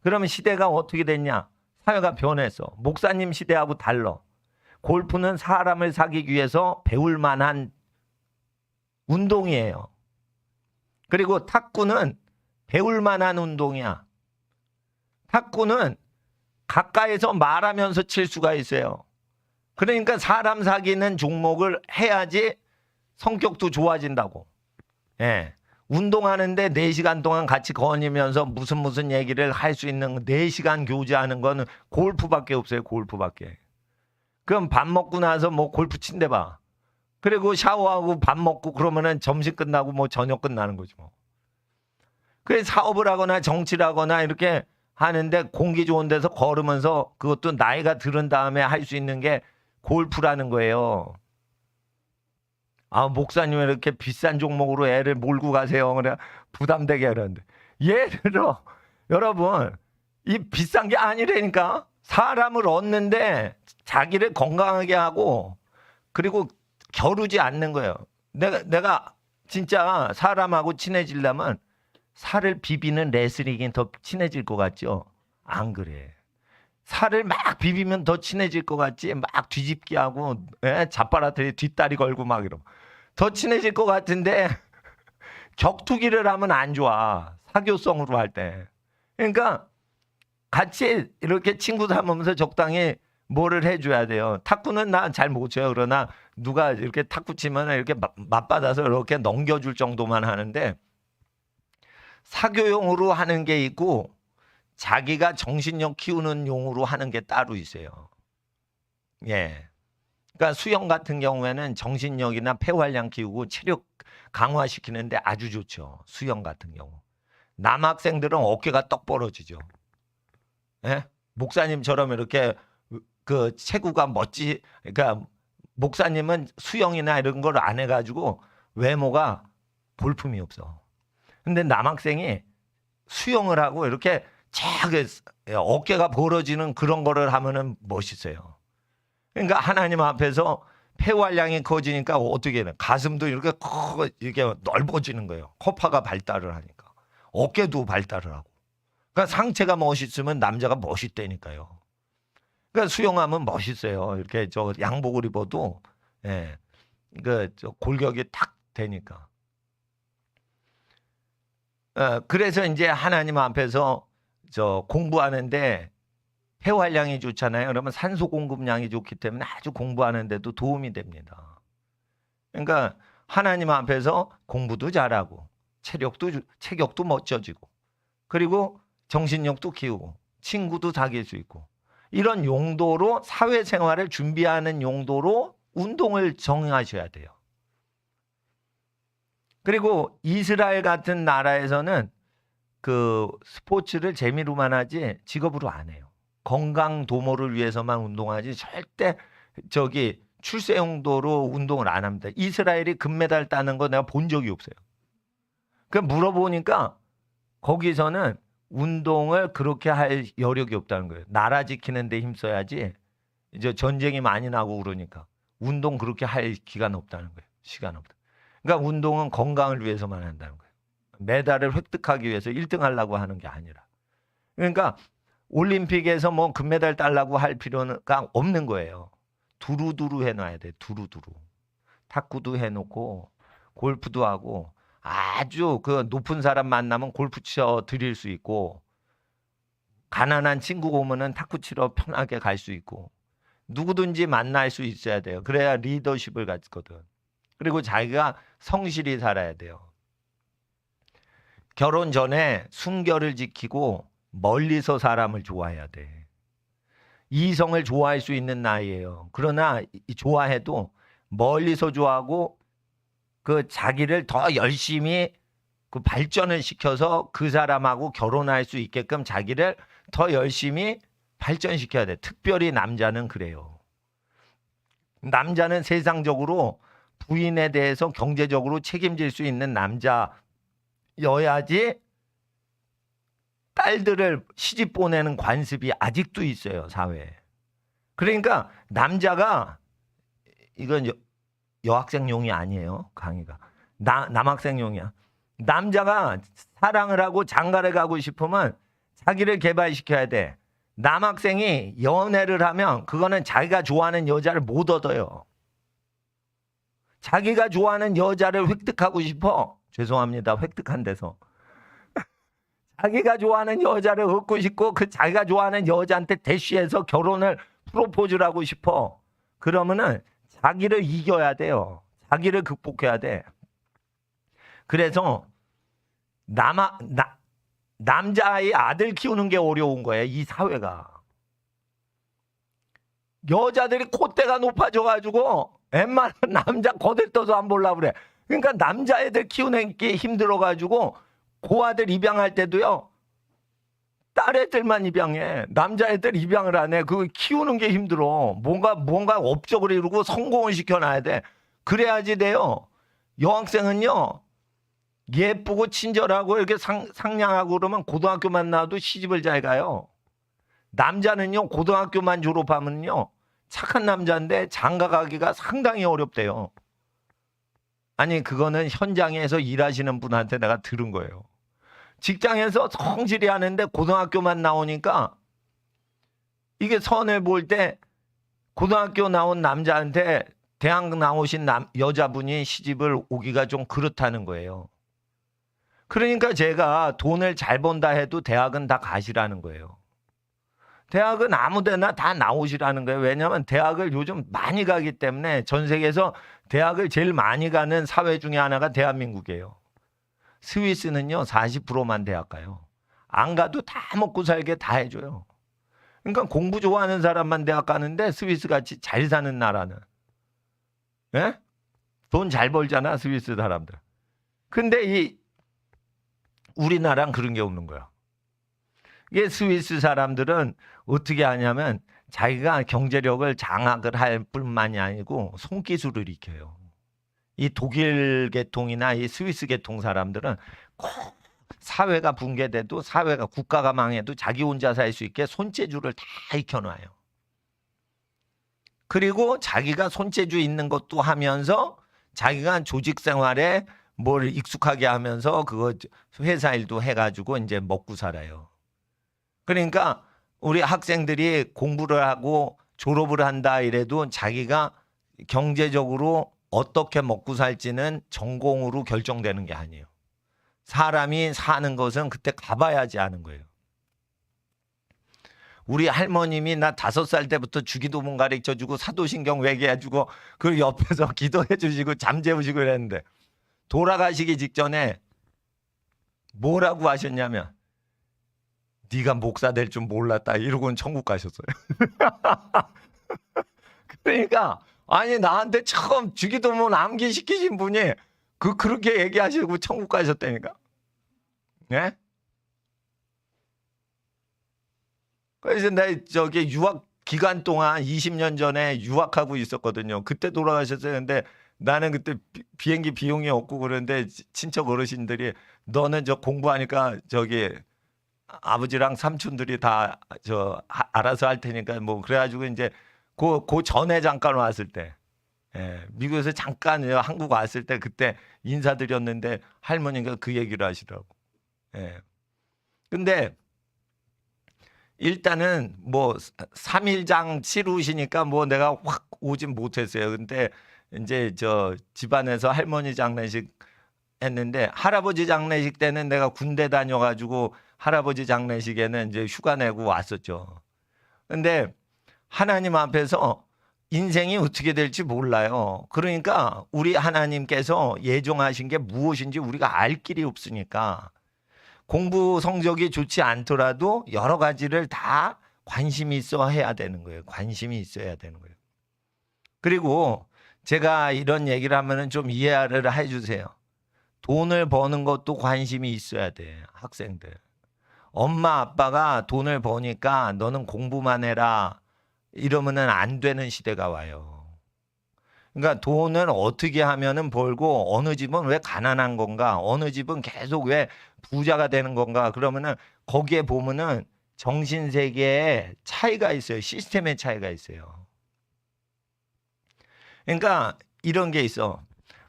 그러면 시대가 어떻게 됐냐? 사회가 변했어. 목사님 시대하고 달라. 골프는 사람을 사귀기 위해서 배울 만한 운동이에요. 그리고 탁구는 배울 만한 운동이야. 탁구는 가까이서 말하면서 칠 수가 있어요. 그러니까 사람 사귀는 종목을 해야지 성격도 좋아진다고. 예. 운동하는데 4시간 동안 같이 거니면서 무슨 얘기를 할 수 있는 4시간 교제하는 거는 골프밖에 없어요. 골프밖에. 그럼 밥 먹고 나서 뭐 골프 친대 봐. 그리고 샤워하고 밥 먹고 그러면은 점심 끝나고 뭐 저녁 끝나는 거죠. 뭐. 그래서 사업을 하거나 정치를 하거나 이렇게 하는데 공기 좋은 데서 걸으면서 그것도 나이가 들은 다음에 할 수 있는 게 골프라는 거예요. 아, 목사님 이렇게 비싼 종목으로 애를 몰고 가세요. 그래 부담되게 하는데. 예를 들어 여러분 이 비싼 게 아니라니까. 사람을 얻는데 자기를 건강하게 하고 그리고 겨루지 않는 거예요. 내가 진짜 사람하고 친해지려면 살을 비비는 레슬링이 더 친해질 것 같죠? 안 그래. 살을 막 비비면 더 친해질 것 같지? 막 뒤집기 하고 자빠라들이 뒷다리 걸고 막 이러고 더 친해질 것 같은데 격투기를 하면 안 좋아. 사교성으로 할 때. 그러니까 같이 이렇게 친구 삼으면서 적당히 뭐를 해줘야 돼요. 탁구는 나 잘 못 쳐요. 그러나 누가 이렇게 탁구 치면 이렇게 맞받아서 이렇게 넘겨줄 정도만 하는데 사교용으로 하는 게 있고 자기가 정신력 키우는 용으로 하는 게 따로 있어요. 예. 그러니까 수영 같은 경우에는 정신력이나 폐활량 키우고 체력 강화시키는데 아주 좋죠. 수영 같은 경우. 남학생들은 어깨가 떡 벌어지죠. 예? 목사님처럼 이렇게 그 체구가 그러니까 목사님은 수영이나 이런 걸 안 해가지고 외모가 볼품이 없어. 근데 남학생이 수영을 하고 이렇게 어깨가 벌어지는 그런 거를 하면은 멋있어요. 그러니까 하나님 앞에서 폐활량이 커지니까 어떻게 해요? 가슴도 이렇게 넓어지는 거예요. 코파가 발달을 하니까. 어깨도 발달을 하고. 그러니까 상체가 멋있으면 남자가 멋있다니까요. 그러니까 수영하면 멋있어요. 이렇게 양복을 입어도 골격이 탁 되니까. 그래서 이제 하나님 앞에서 공부하는데 폐활량이 좋잖아요. 그러면 산소 공급량이 좋기 때문에 아주 공부하는데도 도움이 됩니다. 그러니까 하나님 앞에서 공부도 잘하고 체격도 멋져지고 그리고 정신력도 키우고 친구도 사귈 수 있고 이런 용도로 사회생활을 준비하는 용도로 운동을 정하셔야 돼요. 그리고 이스라엘 같은 나라에서는 그 스포츠를 재미로만 하지 직업으로 안 해요. 건강 도모를 위해서만 운동하지 절대 저기 출세 용도로 운동을 안 합니다. 이스라엘이 금메달 따는 거 내가 본 적이 없어요. 그 물어보니까 거기서는 운동을 그렇게 할 여력이 없다는 거예요. 나라 지키는 데 힘써야지. 이제 전쟁이 많이 나고 그러니까 운동 그렇게 할 기간 없다는 거예요. 시간 없다. 그러니까 운동은 건강을 위해서만 한다는 거예요. 메달을 획득하기 위해서 1등 하려고 하는 게 아니라. 그러니까 올림픽에서 뭐 금메달 따려고 할 필요가 없는 거예요. 두루두루 해놔야 돼. 두루두루. 탁구도 해놓고 골프도 하고 아주 그 높은 사람 만나면 골프 쳐 드릴 수 있고 가난한 친구가 오면은 탁구 치러 편하게 갈 수 있고 누구든지 만날 수 있어야 돼요. 그래야 리더십을 갖거든. 그리고 자기가 성실히 살아야 돼요. 결혼 전에 순결을 지키고 멀리서 사람을 좋아해야 돼. 이성을 좋아할 수 있는 나이예요. 그러나 좋아해도 멀리서 좋아하고 그 자기를 더 열심히 그 발전을 시켜서 그 사람하고 결혼할 수 있게끔 자기를 더 열심히 발전시켜야 돼. 특별히 남자는 그래요. 남자는 세상적으로 부인에 대해서 경제적으로 책임질 수 있는 남자여야지 딸들을 시집 보내는 관습이 아직도 있어요, 사회에. 그러니까 남자가 이건 여학생용이 아니에요, 강의가. 남학생용이야. 남자가 사랑을 하고 장가를 가고 싶으면 자기를 개발시켜야 돼. 남학생이 연애를 하면 그거는 자기가 좋아하는 여자를 못 얻어요. 자기가 좋아하는 여자를 획득하고 싶어. 죄송합니다. 획득한 데서. 자기가 좋아하는 여자를 얻고 싶고 그 자기가 좋아하는 여자한테 대쉬해서 결혼을 프로포즈를 하고 싶어. 그러면은 자기를 이겨야 돼요. 자기를 극복해야 돼. 그래서 남자아이 아들 키우는 게 어려운 거예요. 이 사회가. 여자들이 콧대가 높아져가지고 웬만한 남자 거들떠서 안 보려고 그래. 그러니까 남자애들 키우는 게 힘들어가지고 고아들 입양할 때도요. 딸애들만 입양해. 남자애들 입양을 안 해. 그거 키우는 게 힘들어. 뭔가 업적을 이루고 성공을 시켜놔야 돼. 그래야지 돼요. 여학생은요. 예쁘고 친절하고 이렇게 상냥하고 그러면 고등학교만 나와도 시집을 잘 가요. 남자는요. 고등학교만 졸업하면요. 착한 남자인데 장가 가기가 상당히 어렵대요. 아니 그거는 현장에서 일하시는 분한테 내가 들은 거예요. 직장에서 성실히 하는데 고등학교만 나오니까 이게 선을 볼 때 고등학교 나온 남자한테 대학 나오신 여자분이 시집을 오기가 좀 그렇다는 거예요. 그러니까 제가 돈을 잘 번다 해도 대학은 다 가시라는 거예요. 대학은 아무 데나 다 나오시라는 거예요. 왜냐하면 대학을 요즘 많이 가기 때문에 전 세계에서 대학을 제일 많이 가는 사회 중에 하나가 대한민국이에요. 스위스는요 40%만 대학 가요. 안 가도 다 먹고 살게 다 해줘요. 그러니까 공부 좋아하는 사람만 대학 가는데 스위스같이 잘 사는 나라는 예? 돈 잘 벌잖아 스위스 사람들. 근데 이 우리나라는 그런 게 없는 거야. 이게 스위스 사람들은 어떻게 하냐면 자기가 경제력을 장악을 할 뿐만이 아니고 손기술을 익혀요. 이 독일 계통이나 이 스위스 계통 사람들은 꼭 사회가 붕괴돼도 사회가 국가가 망해도 자기 혼자 살 수 있게 손재주를 다 익혀놔요. 그리고 자기가 손재주 있는 것도 하면서 자기가 조직 생활에 뭘 익숙하게 하면서 그거 회사 일도 해가지고 이제 먹고 살아요. 그러니까 우리 학생들이 공부를 하고 졸업을 한다 이래도 자기가 경제적으로 어떻게 먹고 살지는 전공으로 결정되는 게 아니에요. 사람이 사는 것은 그때 가봐야지 하는 거예요. 우리 할머님이 나 5살 때부터 주기도문 가르쳐주고 사도신경 외계해주고 그 옆에서 기도해 주시고 잠 재우시고 그랬는데 돌아가시기 직전에 뭐라고 하셨냐면 네가 목사 될 줄 몰랐다 이러고는 천국 가셨어요. 그러니까 아니 나한테 처음 주기도문 암기시키신 분이 그렇게 얘기하시고 천국 가셨다니까. 네? 그래서 나 저기 유학 기간 동안 20년 전에 유학하고 있었거든요. 그때 돌아가셨어요. 근데 나는 그때 비행기 비용이 없고 그런데 친척 어르신들이 너는 저 공부하니까 저기 아버지랑 삼촌들이 다 저 알아서 할 테니까 뭐 그래가지고 이제 그 전에 잠깐 왔을 때 예, 미국에서 잠깐 한국 왔을 때 그때 인사드렸는데 할머니가 그 얘기를 하시더라고. 예. 근데 일단은 뭐 3일장 치루시니까 뭐 내가 확 오진 못했어요. 근데 이제 저 집안에서 할머니 장례식 했는데 할아버지 장례식 때는 내가 군대 다녀가지고 할아버지 장례식에는 이제 휴가 내고 왔었죠. 근데 하나님 앞에서 인생이 어떻게 될지 몰라요. 그러니까 우리 하나님께서 예정하신 게 무엇인지 우리가 알 길이 없으니까 공부 성적이 좋지 않더라도 여러 가지를 다 관심이 있어 해야 되는 거예요. 관심이 있어야 되는 거예요. 그리고 제가 이런 얘기를 하면은 좀 이해를 해주세요. 돈을 버는 것도 관심이 있어야 돼, 학생들. 엄마 아빠가 돈을 버니까 너는 공부만 해라 이러면은 안 되는 시대가 와요. 그러니까 돈을 어떻게 하면은 벌고 어느 집은 왜 가난한 건가? 어느 집은 계속 왜 부자가 되는 건가? 그러면은 거기에 보면은 정신 세계에 차이가 있어요. 시스템의 차이가 있어요. 그러니까 이런 게 있어.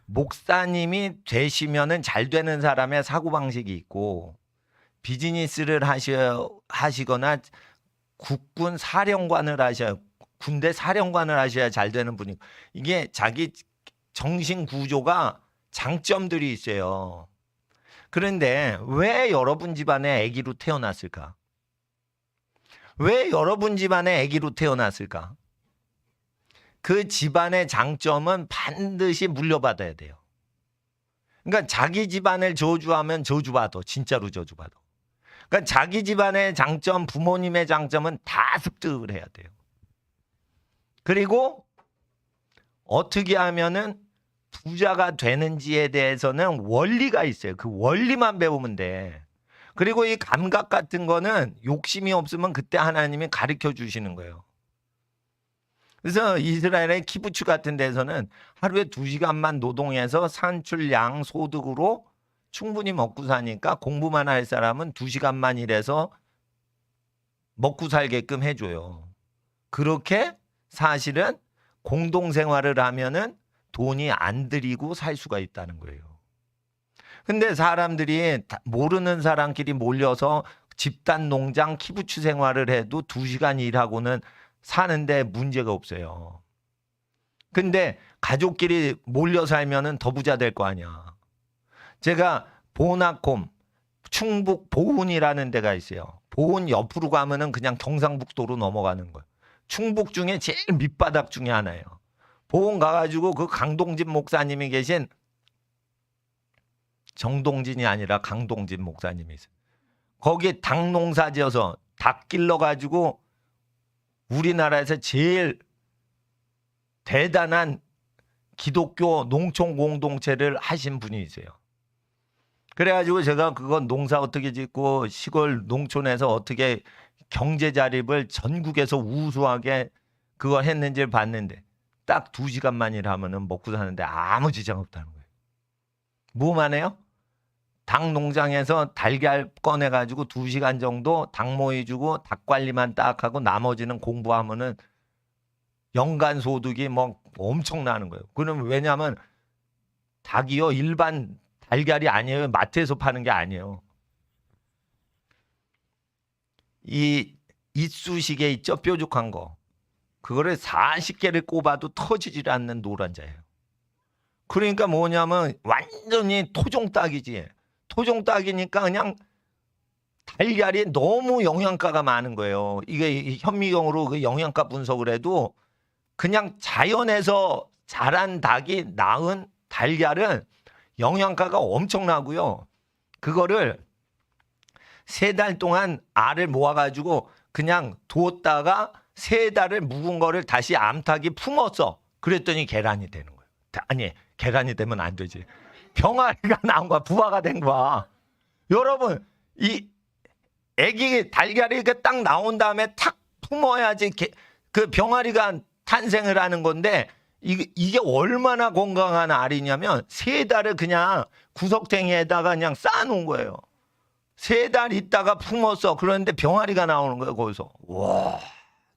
목사님이 되시면은 잘 되는 사람의 사고방식이 있고 비즈니스를 하시거나 국군 사령관을 하셔야 군대 사령관을 하셔야 잘 되는 분이고 이게 자기 정신 구조가 장점들이 있어요. 그런데 왜 여러분 집안에 아기로 태어났을까? 왜 여러분 집안에 아기로 태어났을까? 그 집안의 장점은 반드시 물려받아야 돼요. 그러니까 자기 집안을 저주하면 저주받아. 진짜로 저주받아. 그러니까 자기 집안의 장점, 부모님의 장점은 다 습득을 해야 돼요. 그리고 어떻게 하면은 부자가 되는지에 대해서는 원리가 있어요. 그 원리만 배우면 돼. 그리고 이 감각 같은 거는 욕심이 없으면 그때 하나님이 가르쳐 주시는 거예요. 그래서 이스라엘의 키부츠 같은 데서는 하루에 2시간만 노동해서 산출양 소득으로 충분히 먹고 사니까 공부만 할 사람은 2시간만 일해서 먹고 살게끔 해줘요. 그렇게 사실은 공동생활을 하면은 돈이 안 들이고 살 수가 있다는 거예요. 근데 사람들이 모르는 사람끼리 몰려서 집단 농장 키부츠 생활을 해도 2시간 일하고는 사는데 문제가 없어요. 근데 가족끼리 몰려 살면은 더 부자 될 거 아니야. 제가 보나콤 충북 보은이라는 데가 있어요. 보은 옆으로 가면은 그냥 경상북도로 넘어가는 거예요. 충북 중에 제일 밑바닥 중에 하나예요. 보은 가가지고 그 강동진 목사님이 계신 정동진이 아니라 강동진 목사님이 있어요. 거기 닭 농사 지어서 닭 길러가지고 우리나라에서 제일 대단한 기독교 농촌 공동체를 하신 분이세요. 그래가지고 제가 그건 농사 어떻게 짓고 시골 농촌에서 어떻게 경제 자립을 전국에서 우수하게 그걸 했는지를 봤는데 딱 2시간만 일하면은 먹고 사는데 아무 지장 없다는 거예요. 뭐만 해요? 닭 농장에서 달걀 꺼내가지고 2시간 정도 닭 모이 주고 닭 관리만 딱 하고 나머지는 공부하면은 연간 소득이 뭐 엄청나는 거예요. 그러면 왜냐하면 닭이요 일반 달걀이 아니에요. 마트에서 파는 게 아니에요. 이 이쑤시개 있죠? 뾰족한 거. 그거를 40개를 꼽아도 터지질 않는 노란자예요. 그러니까 뭐냐면 완전히 토종닭이지. 토종닭이니까 그냥 달걀이 너무 영양가가 많은 거예요. 이게 현미경으로 그 영양가 분석을 해도 그냥 자연에서 자란 닭이 낳은 달걀은 영양가가 엄청나고요. 그거를 3달 동안 알을 모아가지고 그냥 두었다가 3달을 묵은 거를 다시 암탉이 품었어. 그랬더니 계란이 되는 거예요. 아니 계란이 되면 안 되지. 병아리가 나온 거야. 부화가 된 거야. 여러분, 이 애기 달걀이 딱 나온 다음에 탁 품어야지 그 병아리가 탄생을 하는 건데, 이게 얼마나 건강한 알이냐면 3달을 그냥 구석탱이에다가 그냥 쌓아놓은 거예요. 3달 있다가 품었어. 그런데 병아리가 나오는 거예요. 거기서. 와,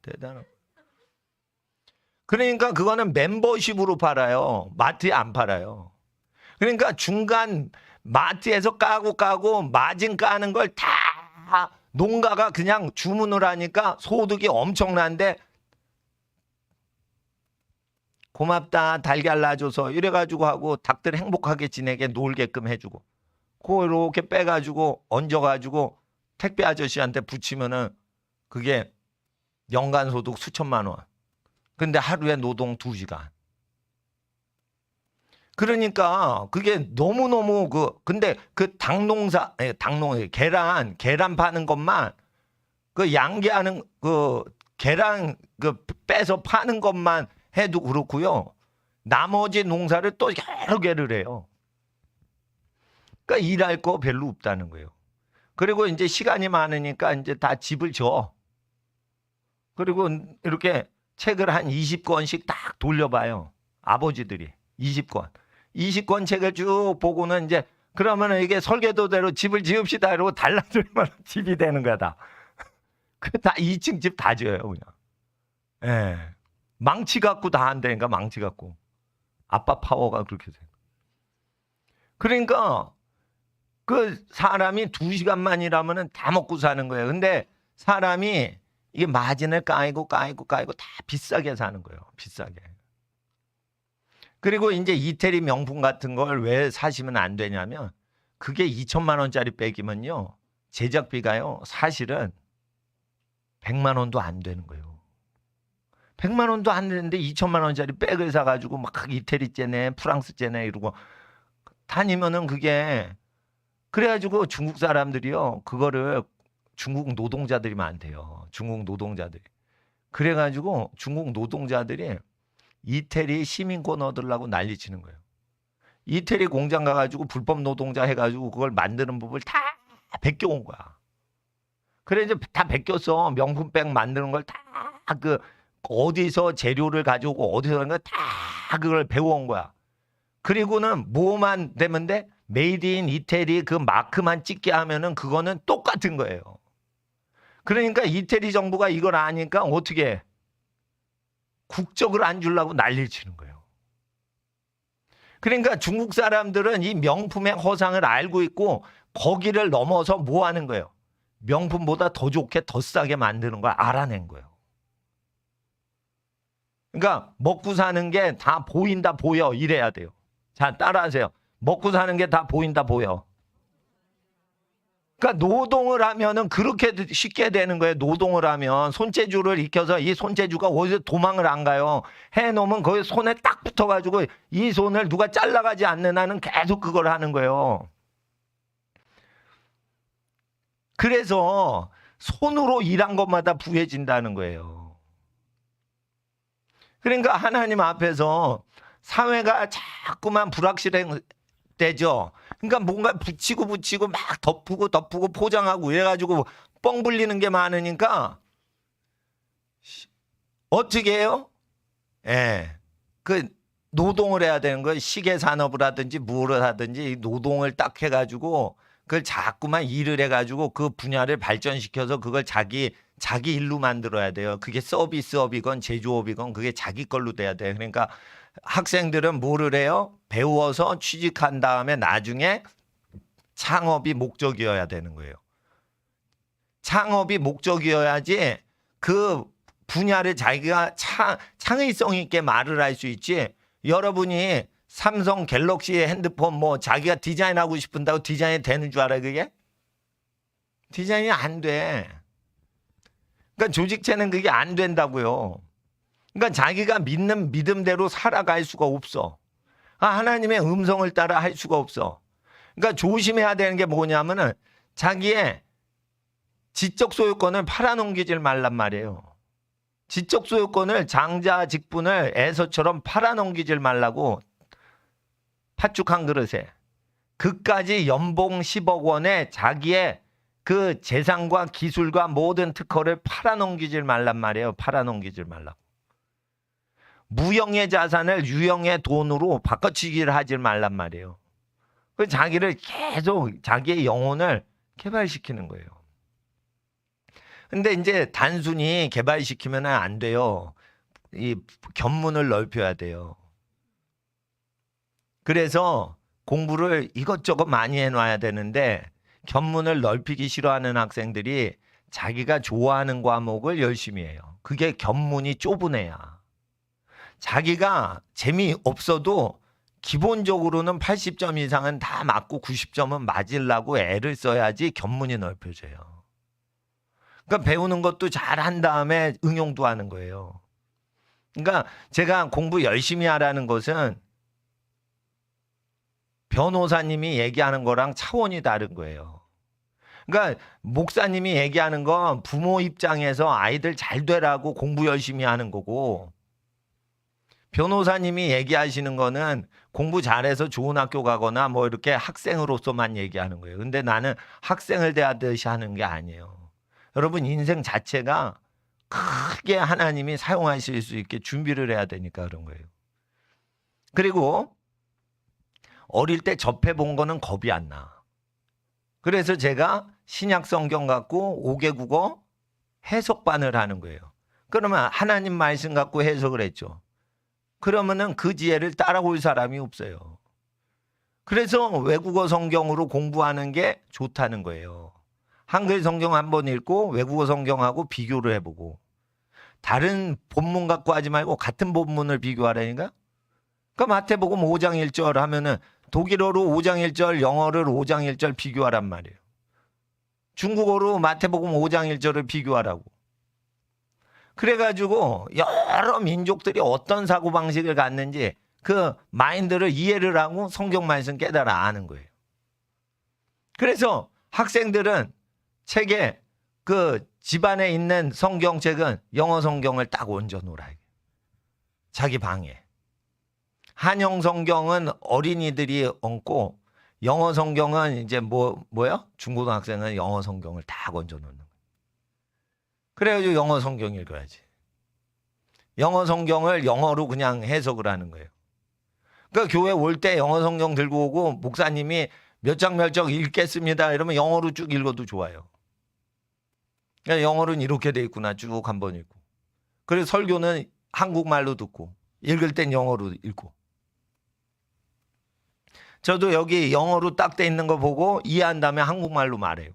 대단한. 그러니까 그거는 멤버십으로 팔아요. 마트에 안 팔아요. 그러니까 중간 마트에서 까고 마진 까는 걸 다 농가가 그냥 주문을 하니까 소득이 엄청난데, 고맙다 달걀 놔줘서 이래가지고 하고 닭들 행복하게 지내게 놀게끔 해주고, 그거 이렇게 빼가지고 얹어가지고 택배 아저씨한테 붙이면은 그게 연간 소득 수천만 원. 근데 하루에 노동 2시간. 그러니까 그게 너무너무 근데 그 계란 파는 것만, 그 양계하는 계란 빼서 파는 것만 해도 그렇고요. 나머지 농사를 또 여러 개를 해요. 그러니까 일할 거 별로 없다는 거예요. 그리고 이제 시간이 많으니까 이제 다 집을 줘. 그리고 이렇게 책을 한 20권씩 딱 돌려봐요. 아버지들이 20권 책을 쭉 보고는 이제 그러면은 이게 설계도대로 집을 지읍시다 이러고 달라들면 집이 되는 거야 다. 그 다 2층 집 다 지어요 그냥. 예. 망치 갖고 다 한다니까. 망치 갖고. 아빠 파워가 그렇게 돼. 그러니까 그 사람이 2시간만 일하면은 다 먹고 사는 거예요. 근데 사람이 이게 마진을 까이고 다 비싸게 사는 거예요. 비싸게. 그리고 이제 이태리 명품 같은 걸 왜 사시면 안 되냐면, 그게 2천만 원짜리 백이면요, 제작비가요 사실은 100만 원도 안 되는 거예요. 100만 원도 안 되는데 2천만 원짜리 백을 사가지고 막 이태리 째네 프랑스 째네 이러고 다니면은 그게, 그래가지고 중국 사람들이요 그거를, 중국 노동자들이 많대요. 중국 노동자들이. 그래가지고 중국 노동자들이 이태리 시민권 얻으려고 난리치는 거예요. 이태리 공장 가가지고 불법 노동자 해가지고 그걸 만드는 법을 다 베껴온 거야. 그래 이제 다 베꼈어. 명품백 만드는 걸 다 어디서 재료를 가져오고 어디서 하는 걸 다 그걸 배워온 거야. 그리고는 뭐만 되면 돼? 메이드 인 이태리 그 마크만 찍게 하면은 그거는 똑같은 거예요. 그러니까 이태리 정부가 이걸 아니까 어떻게 해? 국적을 안 주려고 난리를 치는 거예요. 그러니까 중국 사람들은 이 명품의 허상을 알고 있고 거기를 넘어서 뭐 하는 거예요? 명품보다 더 좋게 더 싸게 만드는 걸 알아낸 거예요. 그러니까 먹고 사는 게 다 보인다 보여 이래야 돼요. 자, 따라하세요. 먹고 사는 게 다 보인다 보여. 그러니까 노동을 하면은 그렇게 쉽게 되는 거예요. 노동을 하면 손재주를 익혀서 이 손재주가 어디서 도망을 안 가요. 해놓으면 거기 손에 딱 붙어가지고 이 손을 누가 잘라가지 않는 한은 계속 그걸 하는 거예요. 그래서 손으로 일한 것마다 부해진다는 거예요. 그러니까 하나님 앞에서 사회가 자꾸만 불확실해되죠. 그러니까 뭔가 붙이고 막 덮고 포장하고 이래가지고 뻥 불리는 게 많으니까 어떻게 해요? 예, 그 노동을 해야 되는 거예요. 시계 산업을 하든지 뭐를 하든지 노동을 딱 해가지고 그걸 자꾸만 일을 해가지고 그 분야를 발전시켜서 그걸 자기 일로 만들어야 돼요. 그게 서비스업이건 제조업이건 그게 자기 걸로 돼야 돼요. 그러니까 학생들은 뭐를 해요? 배워서 취직한 다음에 나중에 창업이 목적이어야 되는 거예요. 창업이 목적이어야지 그 분야를 자기가 창의성 있게 말을 할 수 있지. 여러분이 삼성 갤럭시 핸드폰 뭐 자기가 디자인하고 싶은다고 디자인이 되는 줄 알아요, 그게? 디자인이 안 돼. 그러니까 조직체는 그게 안 된다고요. 그러니까 자기가 믿는 믿음대로 살아갈 수가 없어. 하나님의 음성을 따라 할 수가 없어. 그러니까 조심해야 되는 게 뭐냐면은 자기의 지적 소유권을 팔아넘기질 말란 말이에요. 지적 소유권을 장자 직분을 에서처럼 팔아넘기질 말라고. 팥죽 한 그릇에. 그까지 연봉 10억 원에 자기의 그 재산과 기술과 모든 특허를 팔아넘기질 말란 말이에요. 팔아넘기질 말라고. 무형의 자산을 유형의 돈으로 바꿔치기를 하질 말란 말이에요. 그 자기를 계속 자기의 영혼을 개발시키는 거예요. 근데 이제 단순히 개발시키면 안 돼요. 이 견문을 넓혀야 돼요. 그래서 공부를 이것저것 많이 해놔야 되는데 견문을 넓히기 싫어하는 학생들이 자기가 좋아하는 과목을 열심히 해요. 그게 견문이 좁은 애야. 자기가 재미없어도 기본적으로는 80점 이상은 다 맞고 90점은 맞으려고 애를 써야지 견문이 넓혀져요. 그러니까 배우는 것도 잘 한 다음에 응용도 하는 거예요. 그러니까 제가 공부 열심히 하라는 것은 변호사님이 얘기하는 거랑 차원이 다른 거예요. 그러니까 목사님이 얘기하는 건 부모 입장에서 아이들 잘 되라고 공부 열심히 하는 거고, 변호사님이 얘기하시는 거는 공부 잘해서 좋은 학교 가거나 뭐 이렇게 학생으로서만 얘기하는 거예요. 근데 나는 학생을 대하듯이 하는 게 아니에요. 여러분 인생 자체가 크게 하나님이 사용하실 수 있게 준비를 해야 되니까 그런 거예요. 그리고 어릴 때 접해본 거는 겁이 안 나. 그래서 제가 신약 성경 갖고 5개국어 해석반을 하는 거예요. 그러면 하나님 말씀 갖고 해석을 했죠. 그러면은 그 지혜를 따라올 사람이 없어요. 그래서 외국어 성경으로 공부하는 게 좋다는 거예요. 한글 성경 한번 읽고 외국어 성경하고 비교를 해보고, 다른 본문 갖고 하지 말고 같은 본문을 비교하라니까. 그러니까 마태복음 5장 1절 하면은 독일어로 5장 1절, 영어를 5장 1절 비교하란 말이에요. 중국어로 마태복음 5장 1절을 비교하라고. 그래가지고 여러 민족들이 어떤 사고방식을 갖는지 그 마인드를 이해를 하고 성경 말씀 깨달아 아는 거예요. 그래서 학생들은 책에 그 집안에 있는 성경책은 영어 성경을 딱 얹어 놓으라. 자기 방에. 한영 성경은 어린이들이 얹고 영어 성경은 이제 뭐야? 중고등학생은 영어 성경을 다 얹어 놓는 거예요. 그래가지고 영어 성경 읽어야지. 영어 성경을 영어로 그냥 해석을 하는 거예요. 그러니까 교회 올 때 영어 성경 들고 오고 목사님이 몇 장 몇 장 읽겠습니다 이러면 영어로 쭉 읽어도 좋아요. 그러니까 영어로는 이렇게 돼 있구나 쭉 한번 읽고, 그래서 설교는 한국말로 듣고 읽을 땐 영어로 읽고. 저도 여기 영어로 딱 돼 있는 거 보고 이해한 다음에 한국말로 말해요.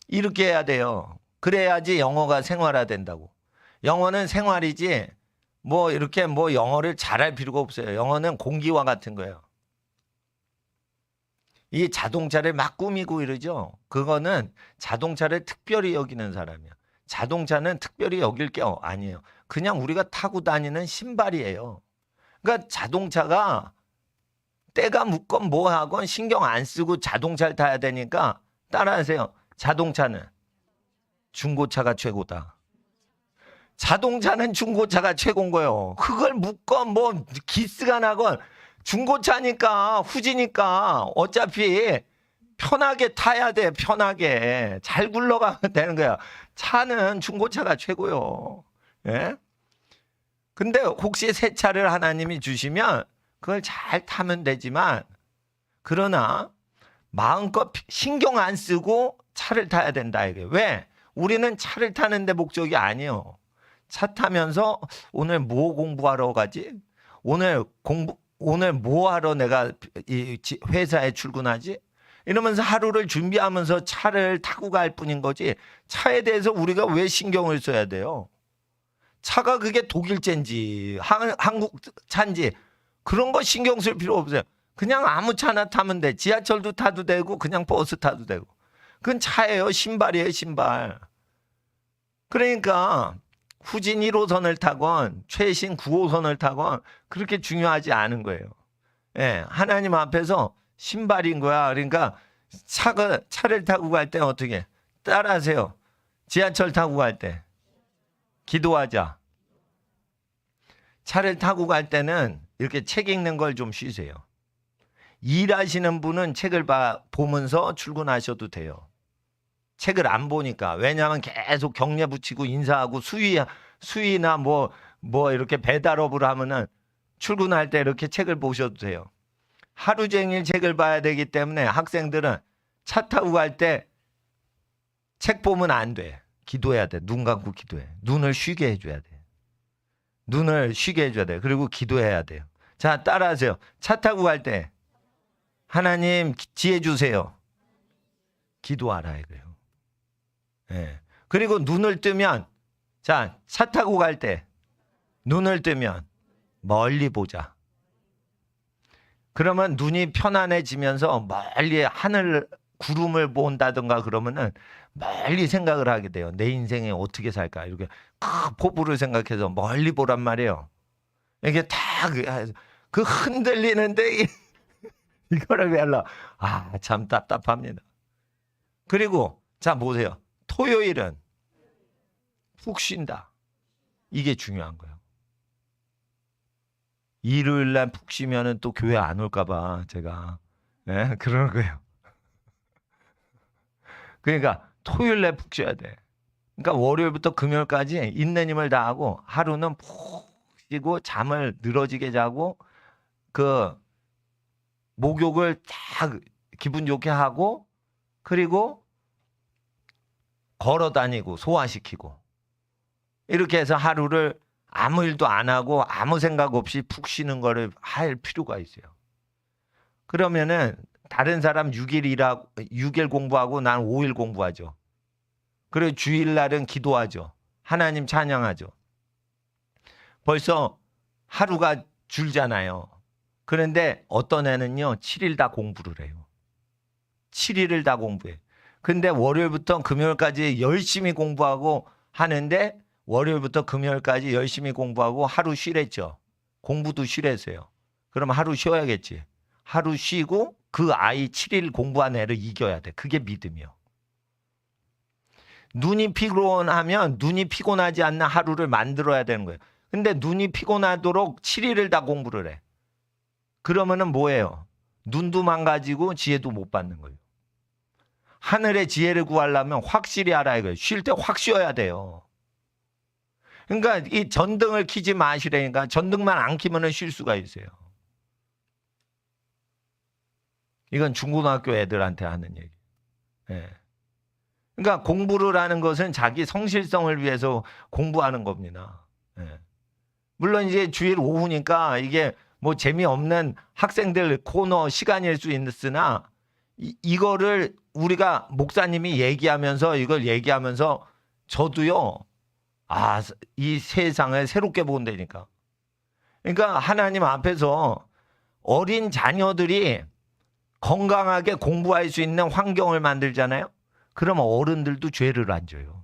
이렇게 해야 돼요. 그래야지 영어가 생활화된다고. 영어는 생활이지 뭐 이렇게 뭐 영어를 잘할 필요가 없어요. 영어는 공기와 같은 거예요. 이 자동차를 막 꾸미고 이러죠. 그거는 자동차를 특별히 여기는 사람이야. 자동차는 특별히 여길 게 아니에요. 그냥 우리가 타고 다니는 신발이에요. 그러니까 자동차가 때가 묻건 뭐 하건 신경 안 쓰고 자동차를 타야 되니까 따라하세요. 자동차는 중고차가 최고다. 자동차는 중고차가 최고인 거예요. 그걸 묻건 뭐 기스가 나건 중고차니까 후지니까 어차피 편하게 타야 돼. 편하게 잘 굴러가면 되는 거야. 차는 중고차가 최고요. 예? 근데 혹시 새 차를 하나님이 주시면 그걸 잘 타면 되지만, 그러나 마음껏 신경 안 쓰고 차를 타야 된다 이게. 왜? 우리는 차를 타는데 목적이 아니에요. 차 타면서 오늘 뭐 공부하러 가지? 오늘 뭐 하러 내가 이 회사에 출근하지? 이러면서 하루를 준비하면서 차를 타고 갈 뿐인 거지, 차에 대해서 우리가 왜 신경을 써야 돼요? 차가 그게 독일차인지 한국 차인지 그런 거 신경 쓸 필요 없어요. 그냥 아무 차나 타면 돼. 지하철도 타도 되고 그냥 버스 타도 되고. 그건 차예요. 신발이에요. 신발. 그러니까 후진 1호선을 타건 최신 9호선을 타건 그렇게 중요하지 않은 거예요. 예, 하나님 앞에서 신발인 거야. 그러니까 차를 타고 갈 때 어떻게 따라하세요. 지하철 타고 갈 때 기도하자. 차를 타고 갈 때는 이렇게 책 읽는 걸 좀 쉬세요. 일하시는 분은 책을 보면서 출근하셔도 돼요. 책을 안 보니까. 왜냐하면 계속 경례 붙이고 인사하고 수위나 뭐 이렇게 배달업을 하면은 출근할 때 이렇게 책을 보셔도 돼요. 하루 종일 책을 봐야 되기 때문에 학생들은 차 타고 갈 때 책 보면 안 돼. 기도해야 돼. 눈 감고 기도해. 눈을 쉬게 해줘야 돼. 눈을 쉬게 해줘야 돼. 그리고 기도해야 돼요. 자, 따라하세요. 차 타고 갈 때 하나님 지혜 주세요. 기도하라 이거예요. 예. 그리고 눈을 뜨면, 자, 차 타고 갈 때 눈을 뜨면 멀리 보자. 그러면 눈이 편안해지면서 멀리 하늘 구름을 본다든가 그러면은 멀리 생각을 하게 돼요. 내 인생에 어떻게 살까? 이렇게 큰 포부를 생각해서 멀리 보란 말이에요. 이게 다 그 흔들리는데 이거를 왜 하려? 아, 참 답답합니다. 그리고 자 보세요. 토요일은 푹 쉰다. 이게 중요한 거예요. 일요일 날 푹 쉬면은 또 교회 안 올까 봐 제가 그러는 거예요. 그러니까 토요일 날 푹 쉬어야 돼. 그러니까 월요일부터 금요일까지 있는 힘을 다하고 하루는 푹 쉬고 잠을 늘어지게 자고 그 목욕을 딱 기분 좋게 하고 그리고 걸어 다니고 소화시키고 이렇게 해서 하루를 아무 일도 안 하고 아무 생각 없이 푹 쉬는 거를 할 필요가 있어요. 그러면은 다른 사람 6일 공부하고 난 5일 공부하죠. 그리고 주일날은 기도하죠. 하나님 찬양하죠. 벌써 하루가 줄잖아요. 그런데 어떤 애는요 7일 다 공부를 해요. 7일을 다 공부해. 근데 월요일부터 금요일까지 열심히 공부하고 하는데 월요일부터 금요일까지 열심히 공부하고 하루 쉬랬죠. 공부도 쉬랬어요. 그럼 하루 쉬어야겠지. 하루 쉬고 그 아이 7일 공부한 애를 이겨야 돼. 그게 믿음이요. 눈이 피곤하면 눈이 피곤하지 않는 하루를 만들어야 되는 거예요. 근데 눈이 피곤하도록 7일을 다 공부를 해. 그러면은 뭐예요? 눈도 망가지고 지혜도 못 받는 거예요. 하늘의 지혜를 구하려면 확실히 알아야 해요. 쉴 때 확 쉬어야 돼요. 그러니까 이 전등을 켜지 마시라니까. 전등만 안 켜면 쉴 수가 있어요. 이건 중고등학교 애들한테 하는 얘기. 예. 그러니까 공부를 하는 것은 자기 성실성을 위해서 공부하는 겁니다. 예. 물론 이제 주일 오후니까 이게 뭐 재미없는 학생들 코너 시간일 수 있으나 이거를 우리가 목사님이 얘기하면서 이걸 얘기하면서 저도요. 아, 이 세상을 새롭게 본다니까. 그러니까 하나님 앞에서 어린 자녀들이 건강하게 공부할 수 있는 환경을 만들잖아요. 그러면 어른들도 죄를 안 져요.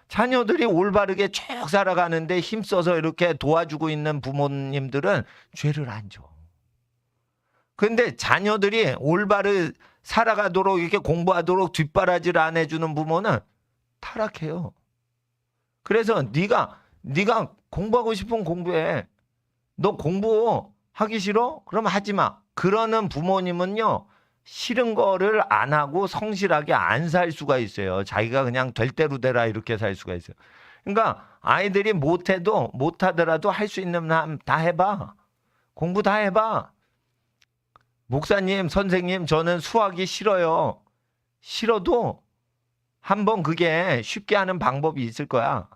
자녀들이 올바르게 쭉 살아가는데 힘써서 이렇게 도와주고 있는 부모님들은 죄를 안 져. 그런데 자녀들이 올바르 살아가도록 이렇게 공부하도록 뒷바라지를 안 해주는 부모는 타락해요. 그래서 네가 공부하고 싶으면 공부해. 너 공부하기 싫어? 그럼 하지 마. 그러는 부모님은요. 싫은 거를 안 하고 성실하게 안 살 수가 있어요. 자기가 그냥 될 대로 되라 이렇게 살 수가 있어요. 그러니까 아이들이 못하더라도 할 수 있는 한 다 해봐. 공부 다 해봐. 목사님, 선생님, 저는 수학이 싫어요. 싫어도 한번 그게 쉽게 하는 방법이 있을 거야.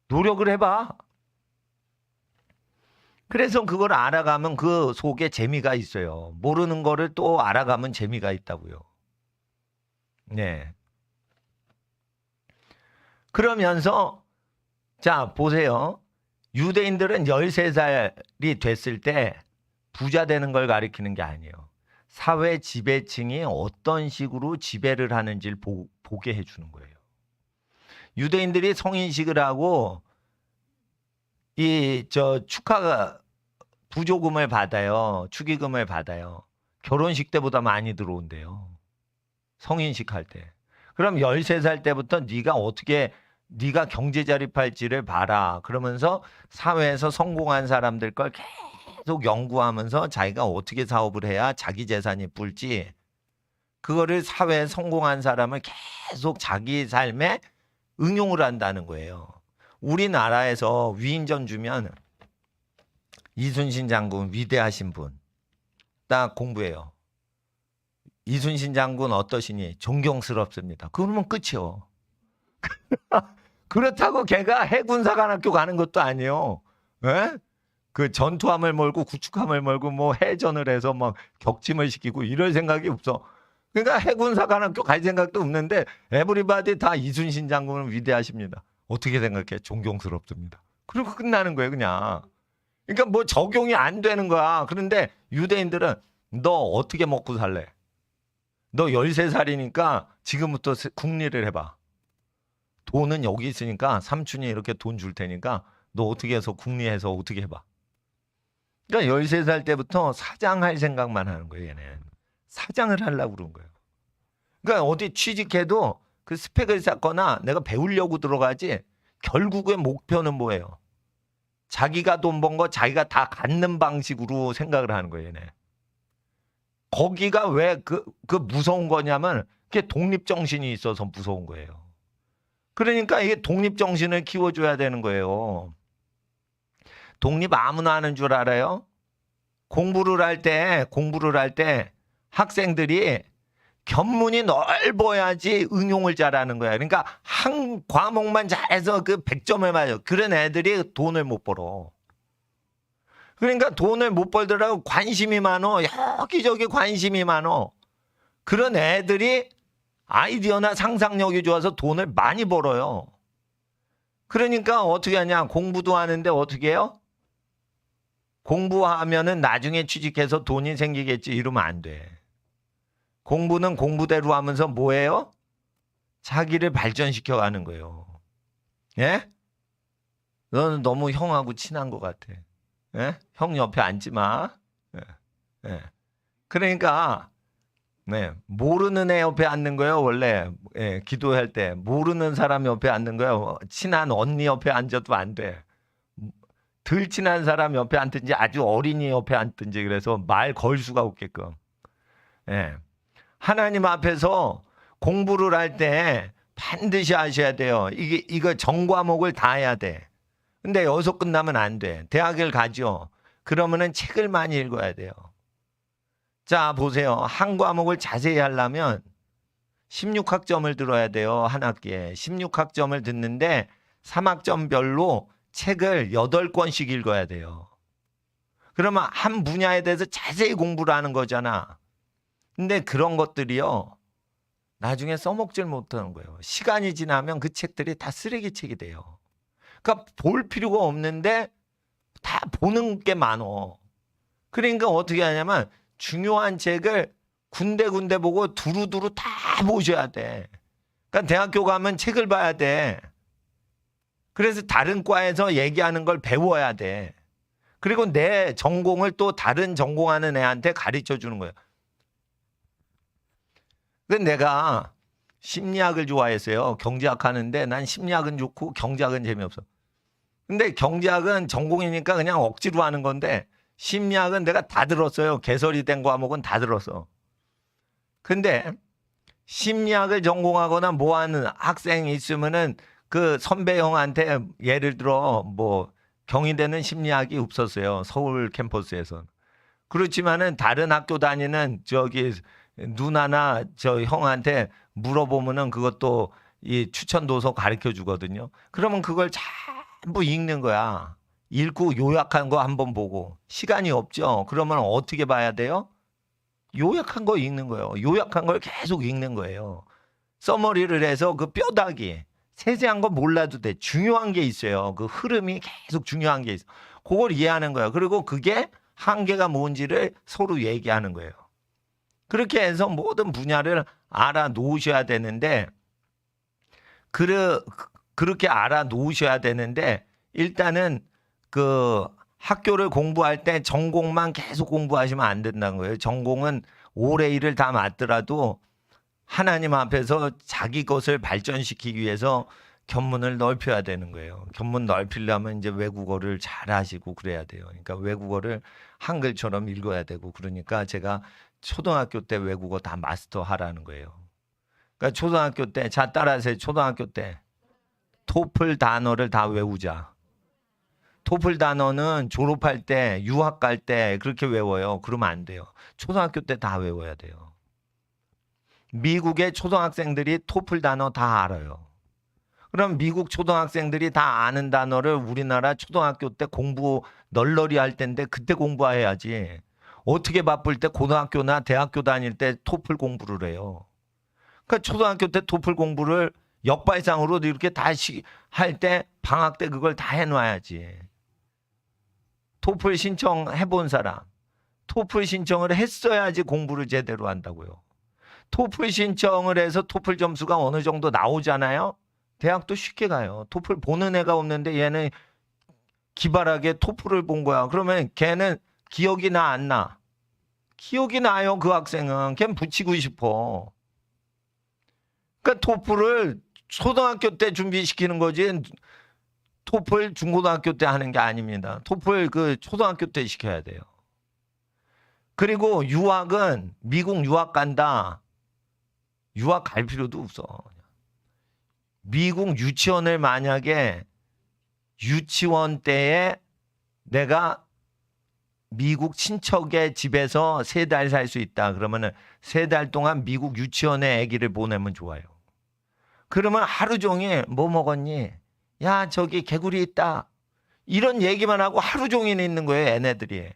노력을 해봐. 그래서 그걸 알아가면 그 속에 재미가 있어요. 모르는 거를 또 알아가면 재미가 있다고요. 네. 그러면서 자 보세요. 유대인들은 13살이 됐을 때 부자 되는 걸 가리키는 게 아니에요. 사회 지배층이 어떤 식으로 지배를 하는지를 보게 해주는 거예요. 유대인들이 성인식을 하고 축하 부조금을 받아요. 축의금을 받아요. 결혼식 때보다 많이 들어온대요. 성인식 할 때. 그럼 13살 때부터 네가 경제 자립할지를 봐라. 그러면서 사회에서 성공한 사람들 걸 계속 계속 연구하면서 자기가 어떻게 사업을 해야 자기 재산이 불지, 그거를 사회에 성공한 사람을 계속 자기 삶에 응용을 한다는 거예요. 우리나라에서 위인전 주면 이순신 장군 위대하신 분 딱 공부해요. 이순신 장군 어떠시니? 존경스럽습니다. 그러면 끝이요. 그렇다고 걔가 해군사관학교 가는 것도 아니에요. 에? 그 전투함을 몰고 구축함을 몰고 뭐 해전을 해서 막 격침을 시키고 이럴 생각이 없어. 그러니까 해군사관학교 갈 생각도 없는데 에브리바디 다 이순신 장군은 위대하십니다. 어떻게 생각해? 존경스럽습니다. 그리고 끝나는 거예요, 그냥. 그러니까 뭐 적용이 안 되는 거야. 그런데 유대인들은 너 어떻게 먹고 살래? 너 13살이니까 지금부터 국리를 해봐. 돈은 여기 있으니까 삼촌이 이렇게 돈 줄 테니까 너 어떻게 해서 국리해서 어떻게 해봐. 그러니까 13살 때부터 사장할 생각만 하는 거예요, 얘는. 사장을 하려고 그런 거예요. 그러니까 어디 취직해도 그 스펙을 쌓거나 내가 배우려고 들어가지 결국의 목표는 뭐예요? 자기가 돈 번 거 자기가 다 갖는 방식으로 생각을 하는 거예요, 얘네. 거기가 왜 그 무서운 거냐면 그게 독립정신이 있어서 무서운 거예요. 그러니까 이게 독립정신을 키워줘야 되는 거예요. 독립 아무나 하는 줄 알아요? 공부를 할 때 학생들이 견문이 넓어야지 응용을 잘하는 거야. 그러니까 한 과목만 잘해서 그 100점을 맞아. 그런 애들이 돈을 못 벌어. 그러니까 돈을 못 벌더라도 관심이 많어. 여기저기 관심이 많어. 그런 애들이 아이디어나 상상력이 좋아서 돈을 많이 벌어요. 그러니까 어떻게 하냐. 공부도 하는데 어떻게 해요? 공부하면은 나중에 취직해서 돈이 생기겠지 이러면 안 돼. 공부는 공부대로 하면서 뭐예요? 자기를 발전시켜 가는 거예요. 예? 너는 너무 형하고 친한 것 같아. 예? 형 옆에 앉지 마. 예. 예. 그러니까 네, 모르는 애 옆에 앉는 거예요. 원래 예, 기도할 때 모르는 사람 옆에 앉는 거예요. 친한 언니 옆에 앉아도 안 돼. 덜 친한 사람 옆에 앉든지 아주 어린이 옆에 앉든지 그래서 말 걸 수가 없게끔. 예. 하나님 앞에서 공부를 할 때 반드시 하셔야 돼요. 이거 전과목을 다 해야 돼. 근데 여기서 끝나면 안 돼. 대학을 가죠. 그러면은 책을 많이 읽어야 돼요. 자, 보세요. 한 과목을 자세히 하려면 16학점을 들어야 돼요. 한 학기에. 16학점을 듣는데 3학점별로 책을 8권씩 읽어야 돼요. 그러면 한 분야에 대해서 자세히 공부를 하는 거잖아. 근데 그런 것들이요. 나중에 써먹질 못하는 거예요. 시간이 지나면 그 책들이 다 쓰레기책이 돼요. 그러니까 볼 필요가 없는데 다 보는 게 많어. 그러니까 어떻게 하냐면 중요한 책을 군데군데 보고 두루두루 다 보셔야 돼. 그러니까 대학교 가면 책을 봐야 돼. 그래서 다른 과에서 얘기하는 걸 배워야 돼. 그리고 내 전공을 또 다른 전공하는 애한테 가르쳐 주는 거예요. 근데 내가 심리학을 좋아했어요. 경제학 하는데 난 심리학은 좋고 경제학은 재미없어. 근데 경제학은 전공이니까 그냥 억지로 하는 건데 심리학은 내가 다 들었어요. 개설이 된 과목은 다 들었어. 근데 심리학을 전공하거나 뭐 하는 학생이 있으면은 그 선배 형한테 예를 들어 뭐 경희대는 심리학이 없었어요. 서울 캠퍼스에선. 그렇지만은 다른 학교 다니는 저기 누나나 저 형한테 물어보면은 그것도 이 추천 도서 가르쳐 주거든요. 그러면 그걸 전부 읽는 거야. 읽고 요약한 거 한번 보고. 시간이 없죠. 그러면 어떻게 봐야 돼요? 요약한 거 읽는 거예요. 요약한 걸 계속 읽는 거예요. 써머리를 해서 그 뼈다귀 세세한 거 몰라도 돼. 중요한 게 있어요. 그 흐름이 계속 중요한 게 있어. 그걸 이해하는 거예요. 그리고 그게 한계가 뭔지를 서로 얘기하는 거예요. 그렇게 해서 모든 분야를 알아 놓으셔야 되는데 그렇게 알아 놓으셔야 되는데 일단은 그 학교를 공부할 때 전공만 계속 공부하시면 안 된다는 거예요. 전공은 오래 일을 다 맡더라도 하나님 앞에서 자기 것을 발전시키기 위해서 견문을 넓혀야 되는 거예요. 견문 넓히려면 이제 외국어를 잘 하시고 그래야 돼요. 그러니까 외국어를 한글처럼 읽어야 되고 그러니까 제가 초등학교 때 외국어 다 마스터하라는 거예요. 그러니까 초등학교 때, 자 따라하세요. 초등학교 때 토플 단어를 다 외우자. 토플 단어는 졸업할 때, 유학 갈 때 그렇게 외워요. 그러면 안 돼요. 초등학교 때 다 외워야 돼요. 미국의 초등학생들이 토플 단어 다 알아요. 그럼 미국 초등학생들이 다 아는 단어를 우리나라 초등학교 때 공부 널널이 할 텐데 그때 공부해야지. 어떻게 바쁠 때 고등학교나 대학교 다닐 때 토플 공부를 해요. 그러니까 초등학교 때 토플 공부를 역발상으로 이렇게 다 할 때 방학 때 그걸 다 해놔야지. 토플 신청해 본 사람. 토플 신청을 했어야지 공부를 제대로 한다고요. 토플 신청을 해서 토플 점수가 어느 정도 나오잖아요. 대학도 쉽게 가요. 토플 보는 애가 없는데 얘는 기발하게 토플을 본 거야. 그러면 걔는 기억이 나 안 나? 기억이 나요. 그 학생은. 걔는 붙이고 싶어. 그러니까 토플을 초등학교 때 준비시키는 거지 토플 중고등학교 때 하는 게 아닙니다. 토플 그 초등학교 때 시켜야 돼요. 그리고 유학은 미국 유학 간다. 유학 갈 필요도 없어. 미국 유치원을 만약에 유치원 때에 내가 미국 친척의 집에서 3달 살 수 있다. 그러면은 3달 동안 미국 유치원에 아기를 보내면 좋아요. 그러면 하루 종일 뭐 먹었니? 야, 저기 개구리 있다. 이런 얘기만 하고 하루 종일 있는 거예요, 얘네들이.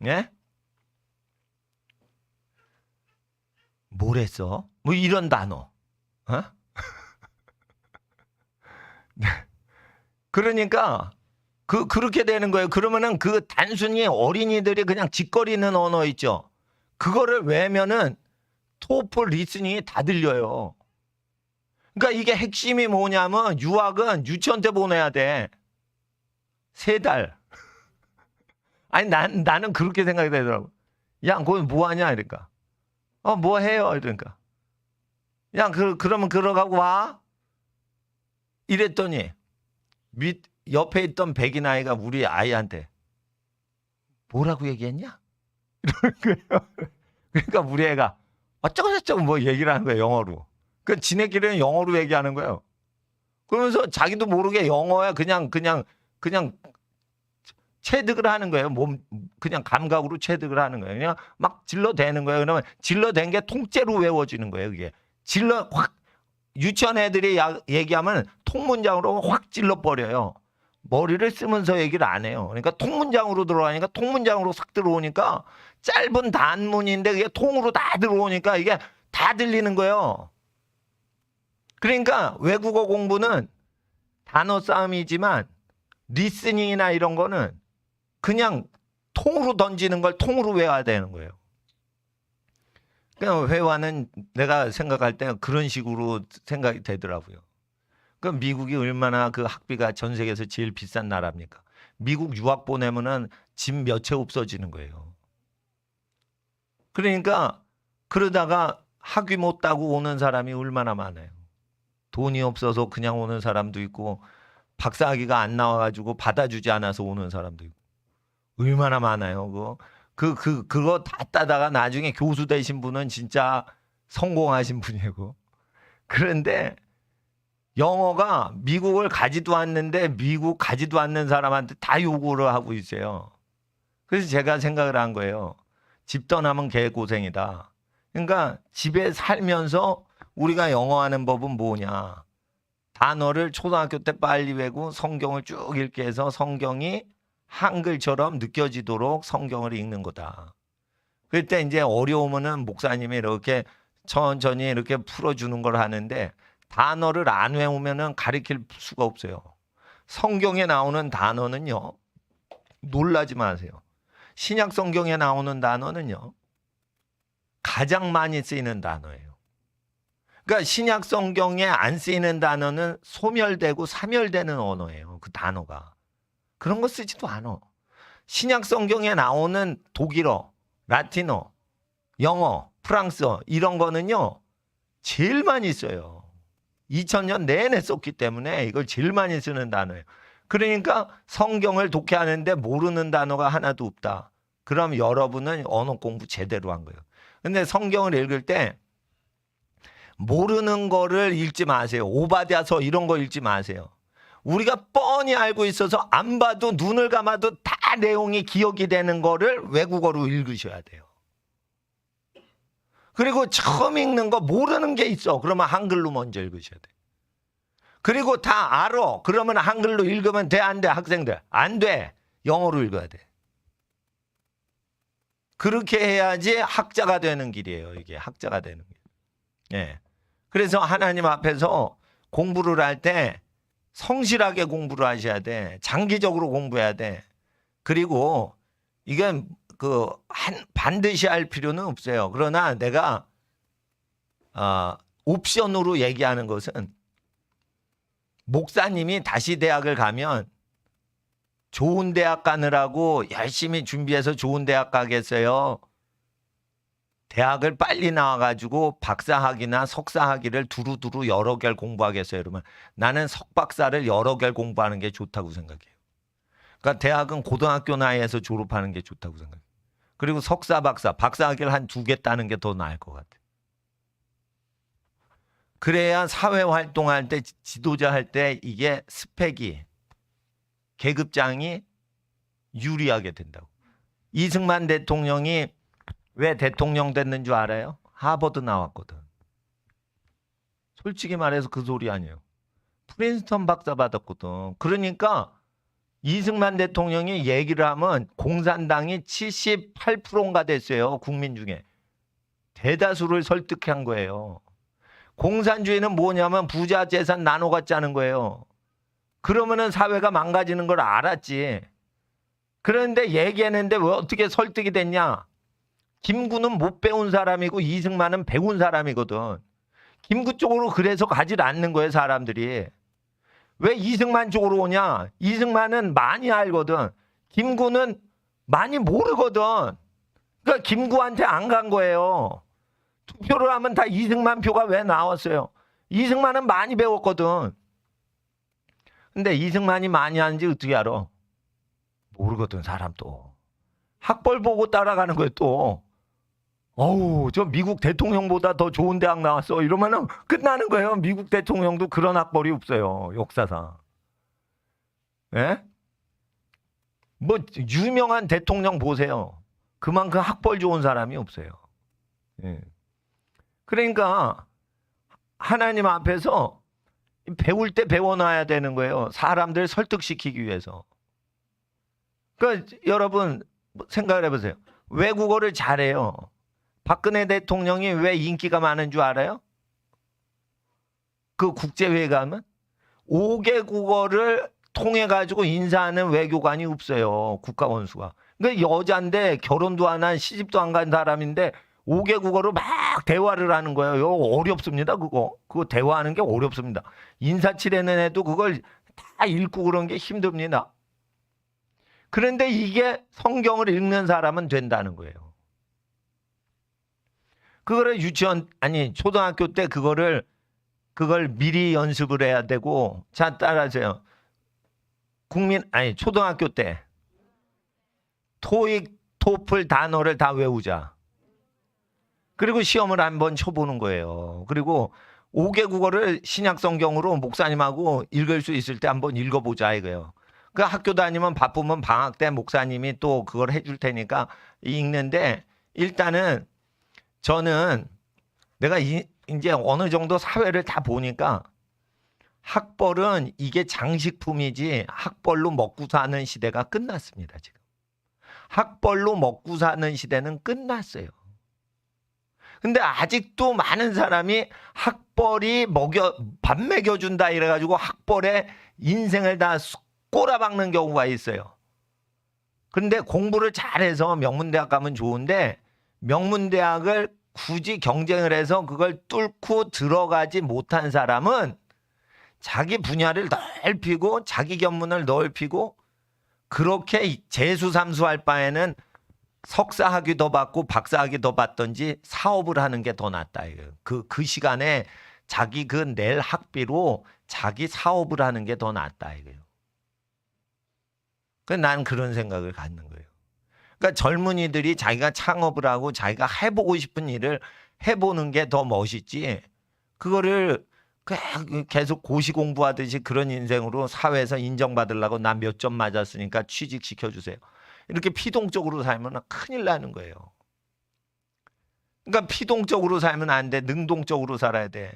예? 뭘 했어? 뭐 이런 단어. 어? 그러니까 그렇게 되는 거예요. 그러면은 그 단순히 어린이들이 그냥 짓거리는 언어 있죠. 그거를 외면은 토플 리스닝이 다 들려요. 그러니까 이게 핵심이 뭐냐면 유학은 유치원 때 보내야 돼. 3달. 아니 나는 그렇게 생각이 되더라고. 야, 거기 뭐 하냐 이러니까. 뭐 해요 이러니까. 야, 그러면 들어가고 와. 이랬더니 옆에 있던 백인 아이가 우리 아이한테 뭐라고 얘기했냐? 이러는 거예요. 그러니까 우리 애가 어쩌고저쩌고 뭐 얘기를 하는 거예요, 영어로. 그 지네끼리는 영어로 얘기하는 거예요. 그러면서 자기도 모르게 영어에 그냥 체득을 하는 거예요. 그냥 감각으로 체득을 하는 거예요. 그냥 막 질러대는 거예요. 그러면 질러댄 게 통째로 외워지는 거예요, 그게. 확 유치원 애들이 얘기하면 통문장으로 확 찔러버려요. 머리를 쓰면서 얘기를 안 해요. 그러니까 통문장으로 들어가니까 통문장으로 싹 들어오니까 짧은 단문인데 그게 통으로 다 들어오니까 이게 다 들리는 거예요. 그러니까 외국어 공부는 단어 싸움이지만 리스닝이나 이런 거는 그냥 통으로 던지는 걸 통으로 외워야 되는 거예요. 그냥 회화는 내가 생각할 때 그런 식으로 생각이 되더라고요. 그 미국이 얼마나 그 학비가 전 세계에서 제일 비싼 나라입니까? 미국 유학 보내면은 집 몇 채 없어지는 거예요. 그러니까 그러다가 학위 못 따고 오는 사람이 얼마나 많아요. 돈이 없어서 그냥 오는 사람도 있고 박사학위가 안 나와가지고 받아주지 않아서 오는 사람도 있고 얼마나 많아요. 그거 다 따다가 나중에 교수 되신 분은 진짜 성공하신 분이고. 그런데 영어가 미국을 가지도 않는데 미국 가지도 않는 사람한테 다 요구를 하고 있어요. 그래서 제가 생각을 한 거예요. 집 떠나면 개고생이다. 그러니까 집에 살면서 우리가 영어 하는 법은 뭐냐. 단어를 초등학교 때 빨리 외우고 성경을 쭉 읽게 해서 성경이 한글처럼 느껴지도록 성경을 읽는 거다. 그럴 때 이제 어려우면은 목사님이 이렇게 천천히 이렇게 풀어주는 걸 하는데 단어를 안 외우면은 가르칠 수가 없어요. 성경에 나오는 단어는요, 놀라지 마세요. 신약 성경에 나오는 단어는요, 가장 많이 쓰이는 단어예요. 그러니까 신약 성경에 안 쓰이는 단어는 소멸되고 사멸되는 언어예요. 그 단어가. 그런 거 쓰지도 않아. 신약 성경에 나오는 독일어, 라틴어, 영어, 프랑스어 이런 거는요, 제일 많이 써요. 2000년 내내 썼기 때문에 이걸 제일 많이 쓰는 단어예요. 그러니까 성경을 독해하는데 모르는 단어가 하나도 없다. 그럼 여러분은 언어 공부 제대로 한 거예요. 근데 성경을 읽을 때 모르는 거를 읽지 마세요. 오바댜서 이런 거 읽지 마세요. 우리가 뻔히 알고 있어서 안 봐도 눈을 감아도 다 내용이 기억이 되는 거를 외국어로 읽으셔야 돼요. 그리고 처음 읽는 거 모르는 게 있어. 그러면 한글로 먼저 읽으셔야 돼요. 그리고 다 알아. 그러면 한글로 읽으면 돼, 안 돼? 학생들. 안 돼. 영어로 읽어야 돼. 그렇게 해야지 학자가 되는 길이에요. 이게 학자가 되는 길. 예. 그래서 하나님 앞에서 공부를 할 때 성실하게 공부를 하셔야 돼. 장기적으로 공부해야 돼. 그리고 이건 반드시 할 필요는 없어요. 그러나 내가 옵션으로 얘기하는 것은 목사님이 다시 대학을 가면 좋은 대학 가느라고 열심히 준비해서 좋은 대학 가겠어요? 대학을 빨리 나와가지고 박사학위나 석사학위를 두루두루 여러 개를 공부하겠어요? 그러면 나는 석박사를 여러 개를 공부하는 게 좋다고 생각해요. 그러니까 대학은 고등학교 나이에서 졸업하는 게 좋다고 생각해요. 그리고 석사, 박사학위를 한 2개 따는 게 더 나을 것 같아요. 그래야 사회활동할 때, 지도자 할 때 이게 스펙이, 계급장이 유리하게 된다고. 이승만 대통령이 왜 대통령 됐는 줄 알아요? 하버드 나왔거든. 솔직히 말해서 그 소리 아니에요. 프린스턴 박사 받았거든. 그러니까 이승만 대통령이 얘기를 하면 공산당이 78%인가 됐어요. 국민 중에. 대다수를 설득한 거예요. 공산주의는 뭐냐면 부자 재산 나눠 갖자는 거예요. 그러면은 사회가 망가지는 걸 알았지. 그런데 얘기했는데 왜 어떻게 설득이 됐냐? 김구는 못 배운 사람이고 이승만은 배운 사람이거든. 김구 쪽으로 그래서 가지 않는 거예요, 사람들이. 왜 이승만 쪽으로 오냐? 이승만은 많이 알거든. 김구는 많이 모르거든. 그러니까 김구한테 안 간 거예요. 투표를 하면 다 이승만 표가 왜 나왔어요? 이승만은 많이 배웠거든. 근데 이승만이 많이 하는지 어떻게 알아? 모르거든, 사람도. 학벌 보고 따라가는 거예요, 또. 어우, 저 미국 대통령보다 더 좋은 대학 나왔어. 이러면은 끝나는 거예요. 미국 대통령도 그런 학벌이 없어요, 역사상. 예? 뭐, 유명한 대통령 보세요. 그만큼 학벌 좋은 사람이 없어요. 예. 그러니까, 하나님 앞에서 배울 때 배워놔야 되는 거예요. 사람들 설득시키기 위해서. 그러니까 여러분 생각을 해보세요. 외국어를 잘해요. 박근혜 대통령이 왜 인기가 많은 줄 알아요? 그 국제회의 가면 5개 국어를 통해 가지고 인사하는 외교관이 없어요. 국가 원수가. 그러니까 여자인데 결혼도 안 한 시집도 안 간 사람인데 5개 국어로 막 대화를 하는 거예요. 이거 어렵습니다. 그거 대화하는 게 어렵습니다. 인사치레는 애도 그걸 다 읽고 그런 게 힘듭니다. 그런데 이게 성경을 읽는 사람은 된다는 거예요. 그거를 초등학교 때 그걸 미리 연습을 해야 되고, 자, 따라하세요. 초등학교 때 토익, 토플 단어를 다 외우자. 그리고 시험을 한번 쳐보는 거예요. 그리고 5개 국어를 신약 성경으로 목사님하고 읽을 수 있을 때 한번 읽어보자 이거예요. 그 학교 다니면 바쁘면 방학 때 목사님이 또 그걸 해줄 테니까 읽는데, 일단은 저는 내가 이제 어느 정도 사회를 다 보니까 학벌은 이게 장식품이지 학벌로 먹고 사는 시대가 끝났습니다. 지금 학벌로 먹고 사는 시대는 끝났어요. 근데 아직도 많은 사람이 학벌이 밥 먹여준다 이래가지고 학벌에 인생을 다 꼬라박는 경우가 있어요. 근데 공부를 잘해서 명문대학 가면 좋은데, 명문대학을 굳이 경쟁을 해서 그걸 뚫고 들어가지 못한 사람은 자기 분야를 넓히고 자기 견문을 넓히고 그렇게 재수삼수할 바에는 석사학위 더 받고 박사학위 더 받든지 사업을 하는 게 더 낫다. 그 시간에 자기 그 낼 학비로 자기 사업을 하는 게 더 낫다 이거예요. 난 그런 생각을 갖는 거예요. 그러니까 젊은이들이 자기가 창업을 하고 자기가 해보고 싶은 일을 해보는 게 더 멋있지. 그거를 계속 고시 공부하듯이 그런 인생으로 사회에서 인정받으려고 나 몇 점 맞았으니까 취직시켜주세요. 이렇게 피동적으로 살면 큰일 나는 거예요. 그러니까 피동적으로 살면 안 돼. 능동적으로 살아야 돼.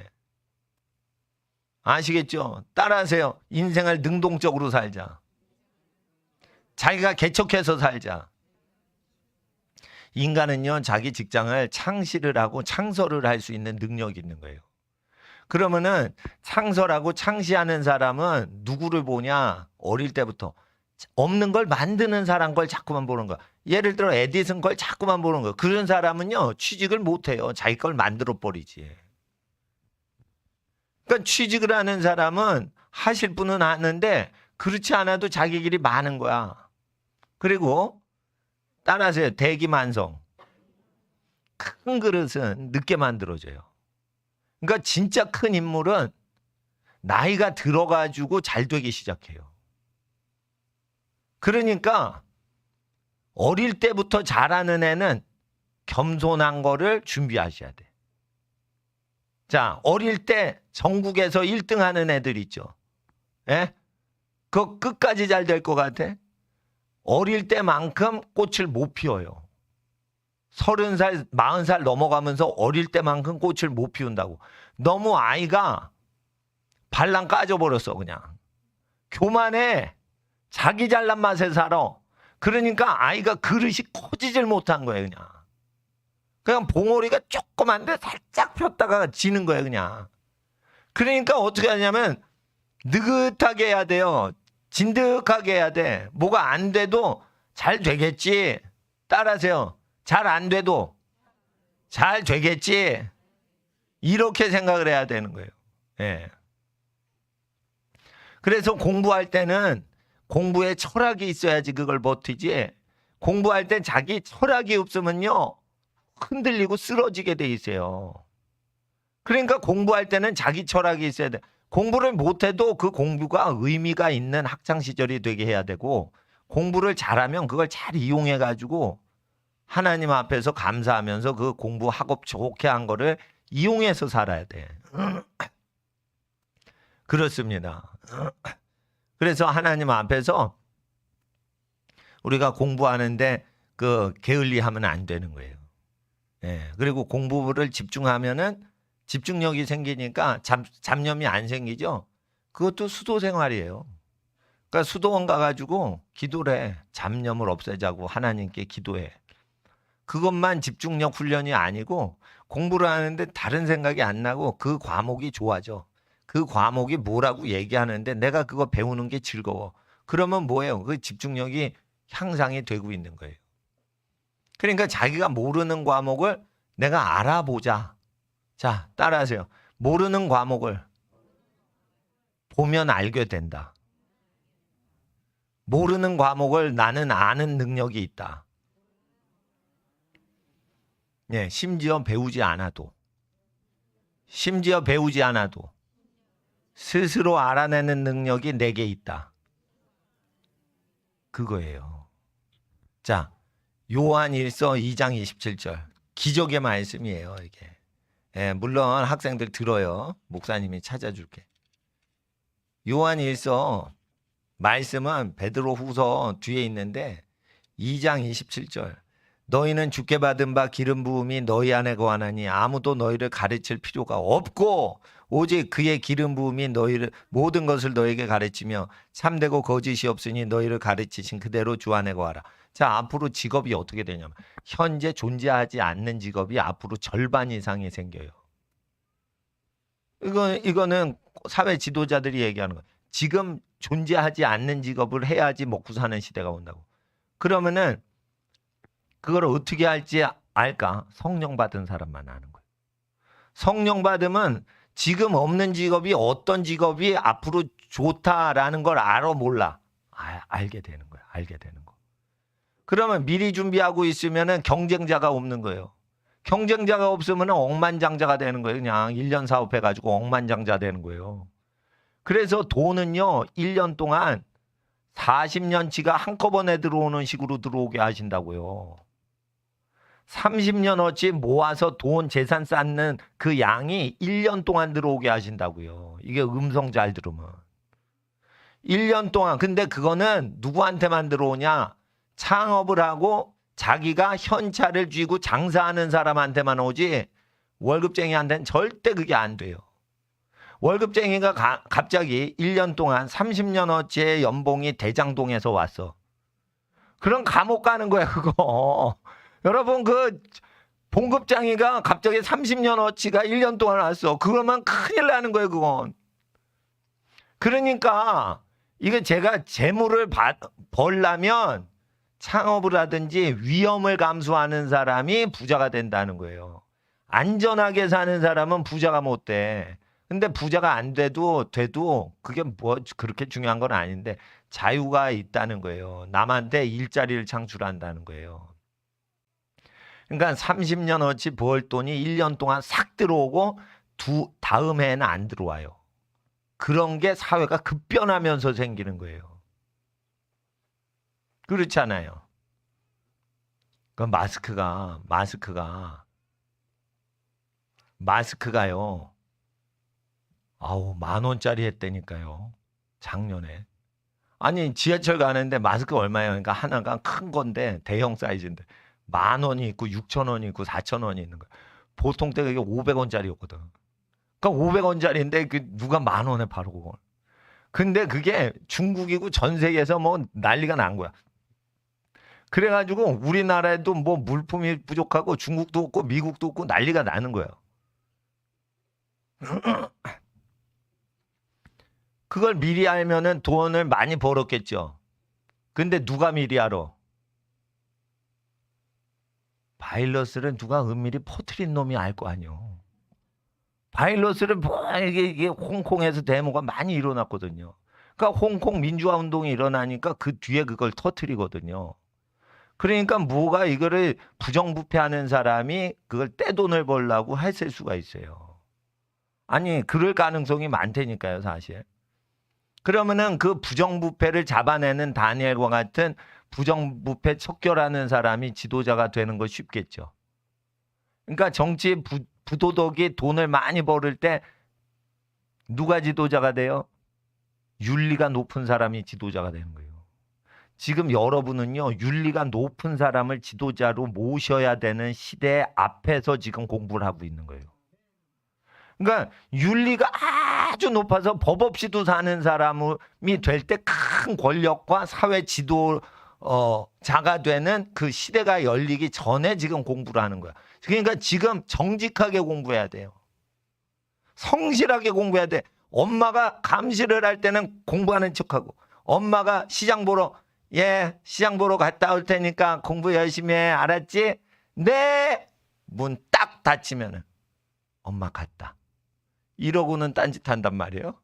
아시겠죠? 따라하세요. 인생을 능동적으로 살자. 자기가 개척해서 살자. 인간은요, 자기 직장을 창시를 하고 창설을 할 수 있는 능력이 있는 거예요. 그러면은 창설하고 창시하는 사람은 누구를 보냐? 어릴 때부터 없는 걸 만드는 사람 걸 자꾸만 보는 거야. 예를 들어 에디슨 걸 자꾸만 보는 거야. 그런 사람은요, 취직을 못 해요. 자기 걸 만들어 버리지. 그러니까 취직을 하는 사람은 하실 분은 아는데 그렇지 않아도 자기 길이 많은 거야. 그리고 따라하세요. 대기만성. 큰 그릇은 늦게 만들어져요. 그러니까 진짜 큰 인물은 나이가 들어가지고 잘 되기 시작해요. 그러니까 어릴 때부터 잘하는 애는 겸손한 거를 준비하셔야 돼. 자, 어릴 때 전국에서 1등 하는 애들 있죠. 예? 그거 끝까지 잘 될 것 같아? 어릴 때만큼 꽃을 못 피워요. 30살, 40살 넘어가면서 어릴 때만큼 꽃을 못 피운다고. 너무 아이가 발랑 까져버렸어, 그냥. 교만해. 자기 잘난 맛에 살아. 그러니까 아이가 그릇이 커지질 못한 거예요, 그냥. 그냥 봉오리가 조그만데 살짝 폈다가 지는 거예요, 그냥. 그러니까 어떻게 하냐면 느긋하게 해야 돼요. 진득하게 해야 돼. 뭐가 안 돼도 잘 되겠지. 따라하세요. 잘 안 돼도 잘 되겠지. 이렇게 생각을 해야 되는 거예요. 예. 그래서 공부할 때는 공부에 철학이 있어야지 그걸 버티지. 공부할 때 자기 철학이 없으면요, 흔들리고 쓰러지게 돼 있어요. 그러니까 공부할 때는 자기 철학이 있어야 돼. 공부를 못해도 그 공부가 의미가 있는 학창시절이 되게 해야 되고, 공부를 잘하면 그걸 잘 이용해가지고 하나님 앞에서 감사하면서 그 공부 학업 좋게 한 거를 이용해서 살아야 돼. 그렇습니다. 그래서 하나님 앞에서 우리가 공부하는데 그 게을리하면 안 되는 거예요. 예. 그리고 공부를 집중하면은 집중력이 생기니까 잡념이 안 생기죠. 그것도 수도 생활이에요. 그러니까 수도원 가가지고 기도를 해. 잡념을 없애자고 하나님께 기도해. 그것만 집중력 훈련이 아니고 공부를 하는데 다른 생각이 안 나고 그 과목이 좋아져. 그 과목이 뭐라고 얘기하는데 내가 그거 배우는 게 즐거워. 그러면 뭐예요? 그 집중력이 향상이 되고 있는 거예요. 그러니까 자기가 모르는 과목을 내가 알아보자. 자, 따라하세요. 모르는 과목을 보면 알게 된다. 모르는 과목을 나는 아는 능력이 있다. 네, 심지어 배우지 않아도 스스로 알아내는 능력이 내게 있다. 그거예요. 자, 요한 1서 2장 27절. 기적의 말씀이에요, 이게. 예, 물론 학생들 들어요. 목사님이 찾아줄게. 요한 1서 말씀은 베드로 후서 뒤에 있는데 2장 27절. 너희는 주께 받은 바 기름 부음이 너희 안에 거하나니 아무도 너희를 가르칠 필요가 없고 오직 그의 기름 부음이 너희를 모든 것을 너희에게 가르치며 참되고 거짓이 없으니 너희를 가르치신 그대로 주 안에 거하라. 자, 앞으로 직업이 어떻게 되냐면 현재 존재하지 않는 직업이 앞으로 절반 이상이 생겨요. 이거는 사회 지도자들이 얘기하는 거예요. 지금 존재하지 않는 직업을 해야지 먹고 사는 시대가 온다고. 그러면은 그걸 어떻게 할지 알까? 성령 받은 사람만 아는 거예요. 성령 받으면 지금 없는 직업이 어떤 직업이 앞으로 좋다라는 걸 알아 몰라? 알게 되는 거야. 알게 되는 거. 그러면 미리 준비하고 있으면은 경쟁자가 없는 거예요. 경쟁자가 없으면 억만장자가 되는 거예요. 그냥 1년 사업해가지고 억만장자 되는 거예요. 그래서 돈은요, 1년 동안 40년치가 한꺼번에 들어오는 식으로 들어오게 하신다고요. 30년어치 모아서 돈 재산 쌓는 그 양이 1년 동안 들어오게 하신다고요. 이게 음성 잘 들으면. 1년 동안. 근데 그거는 누구한테만 들어오냐? 창업을 하고 자기가 현찰을 쥐고 장사하는 사람한테만 오지 월급쟁이한테는 절대 그게 안 돼요. 월급쟁이가 갑자기 1년 동안 30년어치의 연봉이 대장동에서 왔어. 그럼 감옥 가는 거야, 그거. 여러분, 그 봉급장이가 갑자기 30년어치가 1년 동안 왔어. 그러면 큰일 나는 거예요, 그건. 그러니까 이게 제가 재물을 벌려면 창업을 하든지 위험을 감수하는 사람이 부자가 된다는 거예요. 안전하게 사는 사람은 부자가 못 돼. 근데 부자가 안 돼도 그게 뭐 그렇게 중요한 건 아닌데 자유가 있다는 거예요. 남한테 일자리를 창출한다는 거예요. 그러니까 30년어치 벌 돈이 1년 동안 싹 들어오고 다음 해에는 안 들어와요. 그런 게 사회가 급변하면서 생기는 거예요. 그렇잖아요. 그 마스크가요. 아우, 10,000원짜리 했다니까요. 작년에. 아니, 지하철 가는데 마스크 얼마예요? 그러니까 하나가 큰 건데 대형 사이즈인데 10,000원이 있고 6,000원이 있고 4,000원이 있는 거야. 보통 때 그게 500원짜리였거든. 그러니까 500원짜리인데 그 누가 10,000원에 팔고 그걸. 근데 그게 중국이고 전 세계에서 뭐 난리가 난 거야. 그래가지고 우리나라에도 뭐 물품이 부족하고 중국도 없고 미국도 없고 난리가 나는 거예요. 그걸 미리 알면은 돈을 많이 벌었겠죠. 근데 누가 미리 알아? 바이러스를 누가 은밀히 퍼뜨린 놈이 알 거 아니요. 바이러스를 뭐 이게 홍콩에서 데모가 많이 일어났거든요. 그러니까 홍콩 민주화 운동이 일어나니까 그 뒤에 그걸 터뜨리거든요. 그러니까 뭐가 이거를 부정부패하는 사람이 그걸 떼돈을 벌려고 했을 수가 있어요. 아니, 그럴 가능성이 많다니까요, 사실. 그러면은 그 부정부패를 잡아내는 다니엘과 같은 부정부패 척결하는 사람이 지도자가 되는 거 쉽겠죠. 그러니까 정치 부도덕이 돈을 많이 벌을 때 누가 지도자가 돼요? 윤리가 높은 사람이 지도자가 되는 거예요. 지금 여러분은요, 윤리가 높은 사람을 지도자로 모셔야 되는 시대 앞에서 지금 공부를 하고 있는 거예요. 그러니까 윤리가 아주 높아서 법 없이도 사는 사람이 될 때 큰 권력과 사회 지도자가 되는 그 시대가 열리기 전에 지금 공부를 하는 거야. 그러니까 지금 정직하게 공부해야 돼요. 성실하게 공부해야 돼. 엄마가 감시를 할 때는 공부하는 척하고, 엄마가 시장 보러 갔다 올 테니까 공부 열심히 해. 알았지? 네. 문 딱 닫히면은 엄마 갔다. 이러고는 딴짓한단 말이에요.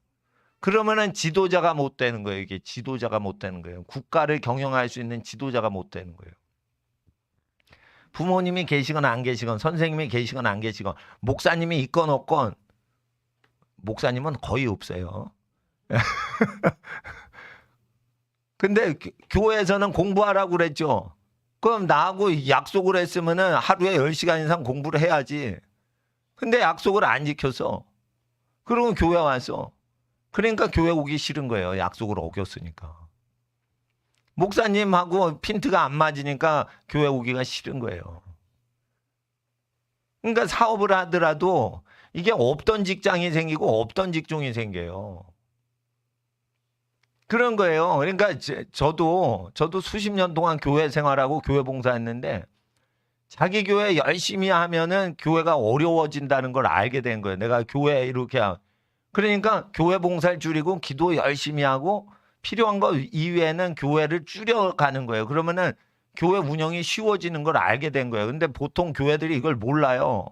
그러면은 지도자가 못 되는 거예요. 이게 지도자가 못 되는 거예요. 국가를 경영할 수 있는 지도자가 못 되는 거예요. 부모님이 계시건 안 계시건, 선생님이 계시건 안 계시건, 목사님이 있건 없건, 목사님은 거의 없어요. 근데 교회에서는 공부하라고 그랬죠. 그럼 나하고 약속을 했으면은 하루에 10시간 이상 공부를 해야지. 근데 약속을 안 지켰어. 그러면 교회 왔어. 그러니까 교회 오기 싫은 거예요. 약속을 어겼으니까. 목사님하고 핀트가 안 맞으니까 교회 오기가 싫은 거예요. 그러니까 사업을 하더라도 이게 없던 직장이 생기고 없던 직종이 생겨요. 그런 거예요. 그러니까 저도 수십 년 동안 교회 생활하고 교회 봉사했는데 자기 교회 열심히 하면은 교회가 어려워진다는 걸 알게 된 거예요. 내가 교회 이렇게 그러니까 교회 봉사를 줄이고 기도 열심히 하고 필요한 거 이외에는 교회를 줄여가는 거예요. 그러면은 교회 운영이 쉬워지는 걸 알게 된 거예요. 근데 보통 교회들이 이걸 몰라요.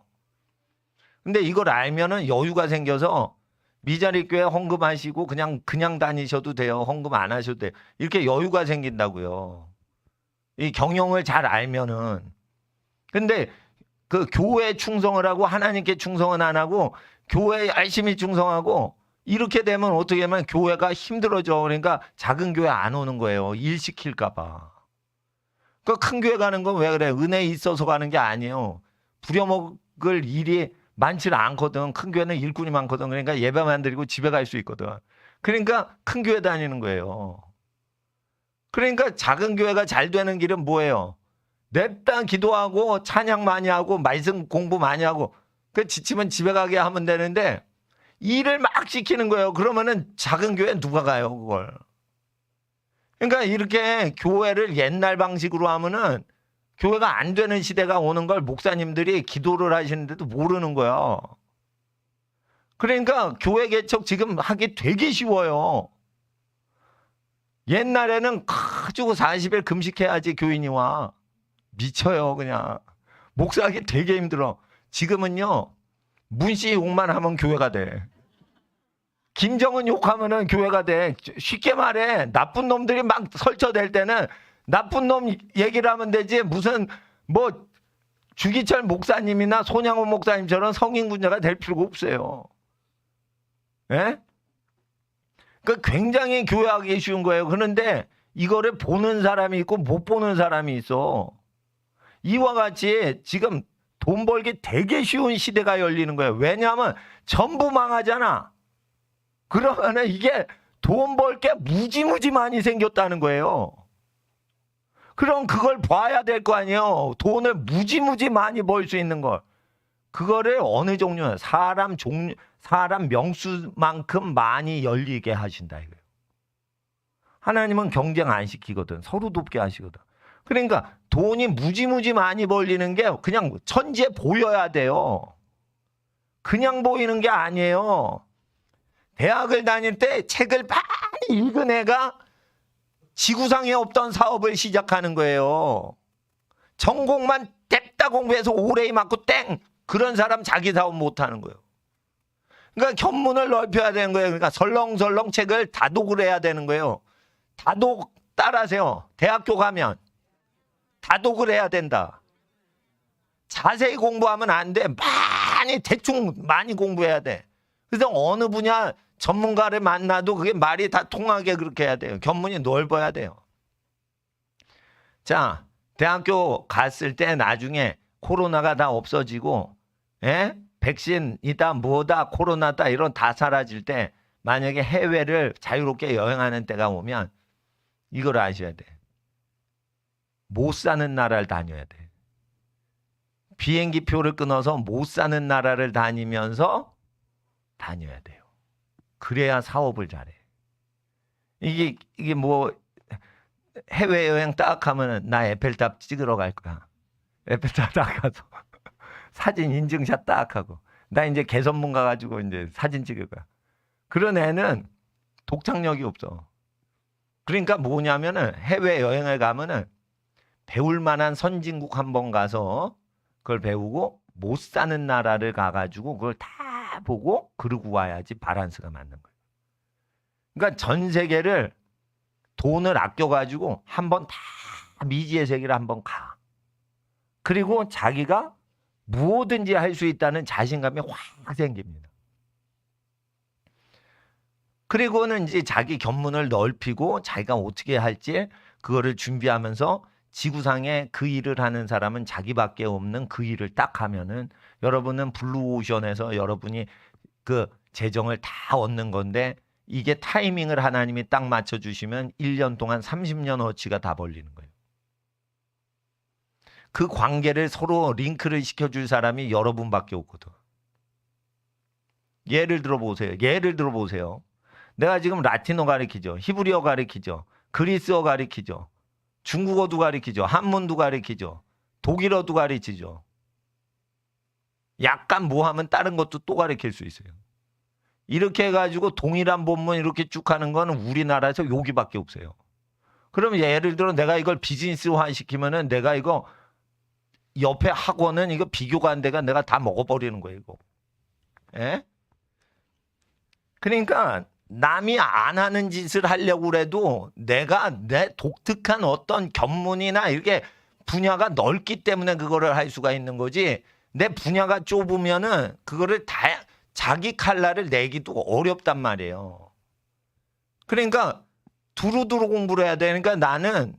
근데 이걸 알면은 여유가 생겨서 미자리 교회 헌금하시고 그냥 다니셔도 돼요. 헌금 안 하셔도 돼요. 이렇게 여유가 생긴다고요. 이 경영을 잘 알면은. 근데 그 교회에 충성을 하고 하나님께 충성은 안 하고 교회에 열심히 충성하고 이렇게 되면 어떻게 하면 교회가 힘들어져. 그러니까 작은 교회 안 오는 거예요. 일 시킬까 봐. 그 큰 교회 가는 건 왜 그래? 은혜 있어서 가는 게 아니에요. 부려먹을 일이 많지는 않거든. 큰 교회는 일꾼이 많거든. 그러니까 예배만 드리고 집에 갈 수 있거든. 그러니까 큰 교회 다니는 거예요. 그러니까 작은 교회가 잘 되는 길은 뭐예요? 냅다 기도하고 찬양 많이 하고 말씀 공부 많이 하고 그 지치면 집에 가게 하면 되는데 일을 막 시키는 거예요. 그러면은 작은 교회 누가 가요, 그걸? 그러니까 이렇게 교회를 옛날 방식으로 하면은 교회가 안 되는 시대가 오는 걸 목사님들이 기도를 하시는데도 모르는 거야. 그러니까 교회 개척 지금 하기 되게 쉬워요. 옛날에는 가지고 40일 금식해야지 교인이 와. 미쳐요, 그냥. 목사하기 되게 힘들어. 지금은요, 문씨 욕만 하면 교회가 돼. 김정은 욕하면은 교회가 돼. 쉽게 말해. 나쁜 놈들이 막 설쳐댈 때는 나쁜 놈 얘기를 하면 되지. 무슨 뭐 주기철 목사님이나 손양호 목사님처럼 성인군자가 될 필요가 없어요. 예? 그 굉장히 교회하기 쉬운 거예요. 그런데 이거를 보는 사람이 있고 못 보는 사람이 있어. 이와 같이 지금 돈 벌기 되게 쉬운 시대가 열리는 거예요. 왜냐하면 전부 망하잖아. 그러면은 이게 돈 벌 게 무지무지 많이 생겼다는 거예요. 그럼 그걸 봐야 될 거 아니에요. 돈을 무지무지 많이 벌 수 있는 걸. 그거를 어느 종류, 사람 명수만큼 많이 열리게 하신다 이거예요. 하나님은 경쟁 안 시키거든. 서로 돕게 하시거든. 그러니까 돈이 무지무지 많이 벌리는 게 그냥 천지에 보여야 돼요. 그냥 보이는 게 아니에요. 대학을 다닐 때 책을 많이 읽은 애가 지구상에 없던 사업을 시작하는 거예요. 전공만 냅다 공부해서 오레이 맞고 땡! 그런 사람 자기 사업 못하는 거예요. 그러니까 견문을 넓혀야 되는 거예요. 그러니까 설렁설렁 책을 다독을 해야 되는 거예요. 다독 따라하세요. 대학교 가면 다독을 해야 된다. 자세히 공부하면 안 돼. 대충 많이 공부해야 돼. 그래서 어느 분야 전문가를 만나도 그게 말이 다 통하게 그렇게 해야 돼요. 견문이 넓어야 돼요. 자, 대학교 갔을 때 나중에 코로나가 다 없어지고, 백신이다, 뭐다, 코로나다, 이런 다 사라질 때, 만약에 해외를 자유롭게 여행하는 때가 오면, 이걸 아셔야 돼. 못 사는 나라를 다녀야 돼. 비행기 표를 끊어서 못 사는 나라를 다니면서 다녀야 돼요. 그래야 사업을 잘해. 이게 뭐 해외여행 딱 하면은 나 에펠탑 찍으러 갈 거야. 에펠탑 딱 가서 사진 인증샷 딱 하고 나 이제 개선문 가가지고 이제 사진 찍을 거야. 그런 애는 독창력이 없어. 그러니까 뭐냐면은 해외여행을 가면은 배울 만한 선진국 한번 가서 그걸 배우고 못 사는 나라를 가가지고 그걸 다 보고 그러고 와야지 바란스가 맞는 거예요. 그러니까 전 세계를 돈을 아껴가지고 한번 다 미지의 세계를 한번 가. 그리고 자기가 무엇든지 할 수 있다는 자신감이 확 생깁니다. 그리고는 이제 자기 견문을 넓히고 자기가 어떻게 할지 그거를 준비하면서 지구상에 그 일을 하는 사람은 자기밖에 없는 그 일을 딱 하면은 여러분은 블루오션에서 여러분이 그 재정을 다 얻는 건데 이게 타이밍을 하나님이 딱 맞춰주시면 1년 동안 30년 어치가 다 벌리는 거예요. 그 관계를 서로 링크를 시켜줄 사람이 여러분밖에 없거든. 예를 들어 보세요. 내가 지금 라틴어 가르치죠. 히브리어 가르치죠. 그리스어 가르치죠. 중국어도 가르치죠. 한문도 가르치죠. 독일어도 가르치죠. 약간 뭐 하면 다른 것도 또 가르칠 수 있어요. 이렇게 해가지고 동일한 본문 이렇게 쭉 하는 거는 우리나라에서 여기밖에 없어요. 그러면 예를 들어 내가 이걸 비즈니스화 시키면은 내가 이거 옆에 학원은 이거 비교가 안 돼가 내가 다 먹어버리는 거예요, 이거. 예? 그러니까 남이 안 하는 짓을 하려고 그래도 내가 내 독특한 어떤 견문이나 이렇게 분야가 넓기 때문에 그거를 할 수가 있는 거지 내 분야가 좁으면은 그거를 다 자기 칼날을 내기도 어렵단 말이에요. 그러니까 두루두루 공부를 해야 되니까 나는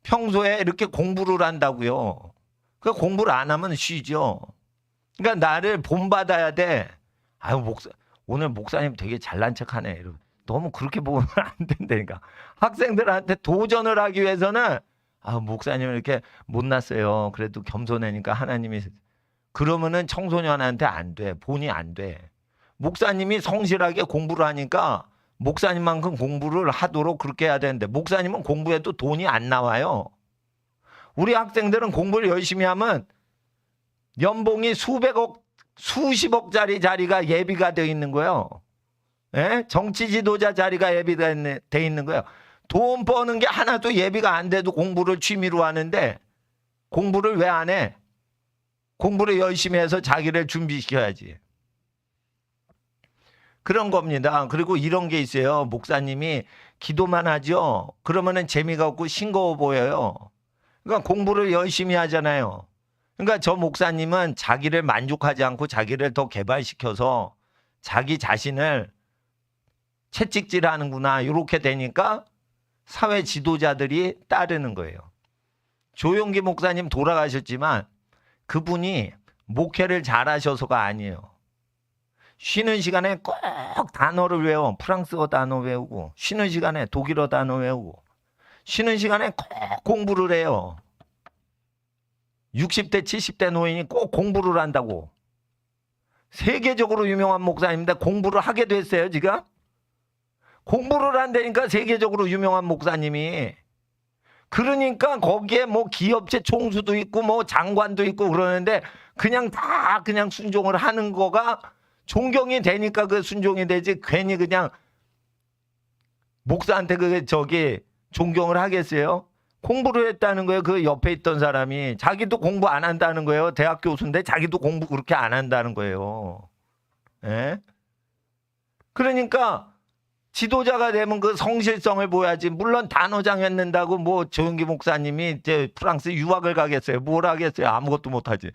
평소에 이렇게 공부를 한다고요. 그 공부를 안 하면 쉬죠. 그러니까 나를 본받아야 돼. 아유, 오늘 목사님 되게 잘난 척하네. 이러고. 너무 그렇게 보면 안 된다니까. 학생들한테 도전을 하기 위해서는 목사님은 이렇게 못났어요. 그래도 겸손하니까 하나님이. 그러면은 청소년한테 안 돼. 본이 안 돼. 목사님이 성실하게 공부를 하니까 목사님만큼 공부를 하도록 그렇게 해야 되는데 목사님은 공부해도 돈이 안 나와요. 우리 학생들은 공부를 열심히 하면 연봉이 수백억, 수십억짜리 자리가 예비가 되어 있는 거예요. 예? 정치 지도자 자리가 예비가 돼 있는 거예요. 돈 버는 게 하나도 예비가 안 돼도 공부를 취미로 하는데 공부를 왜 안 해? 공부를 열심히 해서 자기를 준비시켜야지. 그런 겁니다. 그리고 이런 게 있어요. 목사님이 기도만 하죠. 그러면은 재미가 없고 싱거워 보여요. 그러니까 공부를 열심히 하잖아요. 그러니까 저 목사님은 자기를 만족하지 않고 자기를 더 개발시켜서 자기 자신을 채찍질하는구나 이렇게 되니까 사회 지도자들이 따르는 거예요. 조용기 목사님 돌아가셨지만 그분이 목회를 잘하셔서가 아니에요. 쉬는 시간에 꼭 단어를 외워. 프랑스어 단어 외우고 쉬는 시간에 독일어 단어 외우고 쉬는 시간에 꼭 공부를 해요. 60대 70대 노인이 꼭 공부를 한다고. 세계적으로 유명한 목사님인데 공부를 하게 됐어요 지금. 공부를 한다니까 세계적으로 유명한 목사님이. 그러니까 거기에 뭐 기업체 총수도 있고 뭐 장관도 있고 그러는데 그냥 다 그냥 순종을 하는 거가 존경이 되니까 그 순종이 되지 괜히 그냥 목사한테 그 저기 존경을 하겠어요? 공부를 했다는 거예요. 그 옆에 있던 사람이. 자기도 공부 안 한다는 거예요. 대학 교수인데 자기도 공부 그렇게 안 한다는 거예요. 예? 그러니까 지도자가 되면 그 성실성을 보여야지. 물론 단어장 했는다고 뭐 조영기 목사님이 이제 프랑스 유학을 가겠어요. 뭘 하겠어요. 아무것도 못하지.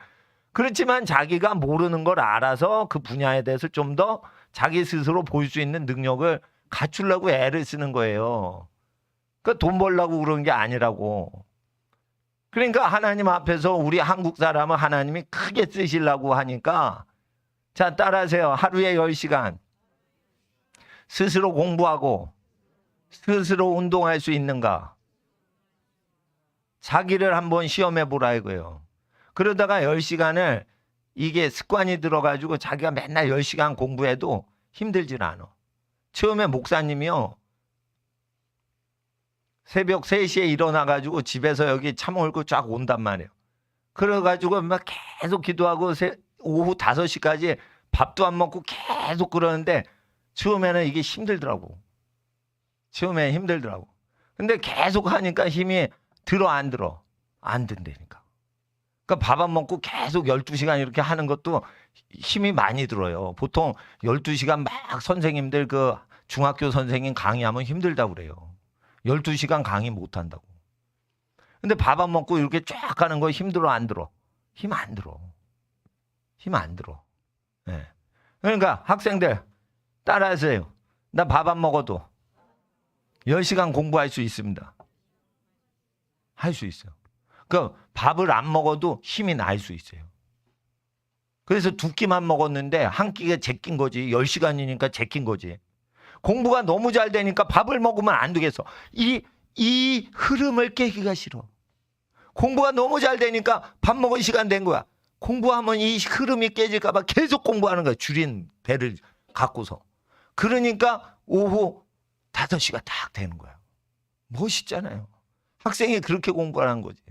그렇지만 자기가 모르는 걸 알아서 그 분야에 대해서 좀 더 자기 스스로 보일 수 있는 능력을 갖추려고 애를 쓰는 거예요. 그러니까 돈 벌려고 그런 게 아니라고. 그러니까 하나님 앞에서 우리 한국 사람은 하나님이 크게 쓰시려고 하니까 자 따라하세요. 하루에 10시간 스스로 공부하고 스스로 운동할 수 있는가? 자기를 한번 시험해 보라 이거예요. 그러다가 10시간을 이게 습관이 들어가지고 자기가 맨날 10시간 공부해도 힘들질 않아. 처음에 목사님이요. 새벽 3시에 일어나가지고 집에서 여기 차 몰고 쫙 온단 말이에요. 그래가지고 막 계속 기도하고 오후 5시까지 밥도 안 먹고 계속 그러는데 처음에는 이게 힘들더라고. 처음에 힘들더라고. 근데 계속 하니까 힘이 들어 안 들어? 안 든다니까. 그러니까 밥 안 먹고 계속 12시간 이렇게 하는 것도 힘이 많이 들어요. 보통 12시간 막 선생님들 그 중학교 선생님 강의하면 힘들다고 그래요. 12시간 강의 못 한다고. 근데 밥 안 먹고 이렇게 쫙 하는 거 힘들어 안 들어? 힘 안 들어. 힘 안 들어. 네. 그러니까 학생들 따라하세요. 나 밥 안 먹어도 10시간 공부할 수 있습니다. 할 수 있어요. 그 밥을 안 먹어도 힘이 날 수 있어요. 그래서 2끼만 먹었는데 한 끼가 제낀 거지. 10시간이니까 제낀 거지. 공부가 너무 잘 되니까 밥을 먹으면 안 되겠어. 이 흐름을 깨기가 싫어. 공부가 너무 잘 되니까 밥 먹을 시간 된 거야. 공부하면 이 흐름이 깨질까 봐 계속 공부하는 거야. 줄인 배를 갖고서. 그러니까 오후 5시가 딱 되는 거야. 멋있잖아요. 학생이 그렇게 공부하는 거지.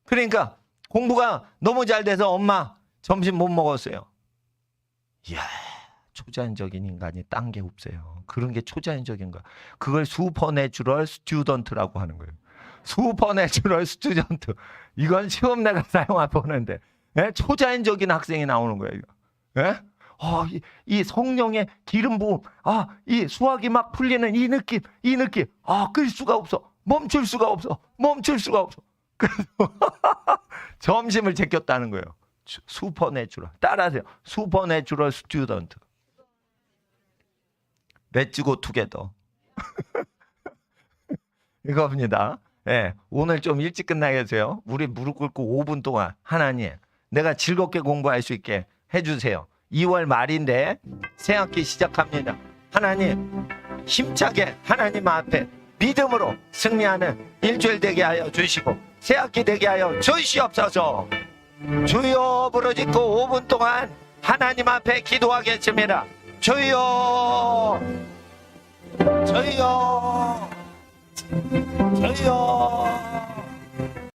그러니까 공부가 너무 잘 돼서 엄마 점심 못 먹었어요. 이야, 초자연적인 인간이 딴 게 없어요. 그런 게 초자연적인 거야. 그걸 슈퍼내추럴 스튜던트라고 하는 거예요. 슈퍼내추럴 스튜던트. 이건 시험 내가 사용해 보는데 초자연적인 학생이 나오는 거예요. 예? 이 성령의 기름 부음, 이 수학이 막 풀리는 이 느낌, 끌 수가 없어. 멈출 수가 없어. 그래서 점심을 제꼈다는 거예요. 슈퍼내추럴. 따라하세요. 슈퍼내추럴 스튜던트. 렛츠고 투게더. 이겁니다. 예, 오늘 좀 일찍 끝나겠어요. 우리 무릎 꿇고 5분 동안 하나님, 내가 즐겁게 공부할 수 있게 해주세요. 2월 말인데 새학기 시작합니다. 하나님, 힘차게 하나님 앞에 믿음으로 승리하는 일주일 되게 하여 주시고 새학기 되게 하여 주시옵소서. 주여 부르짖고 5분 동안 하나님 앞에 기도하겠습니다. 주여, 주여, 주여.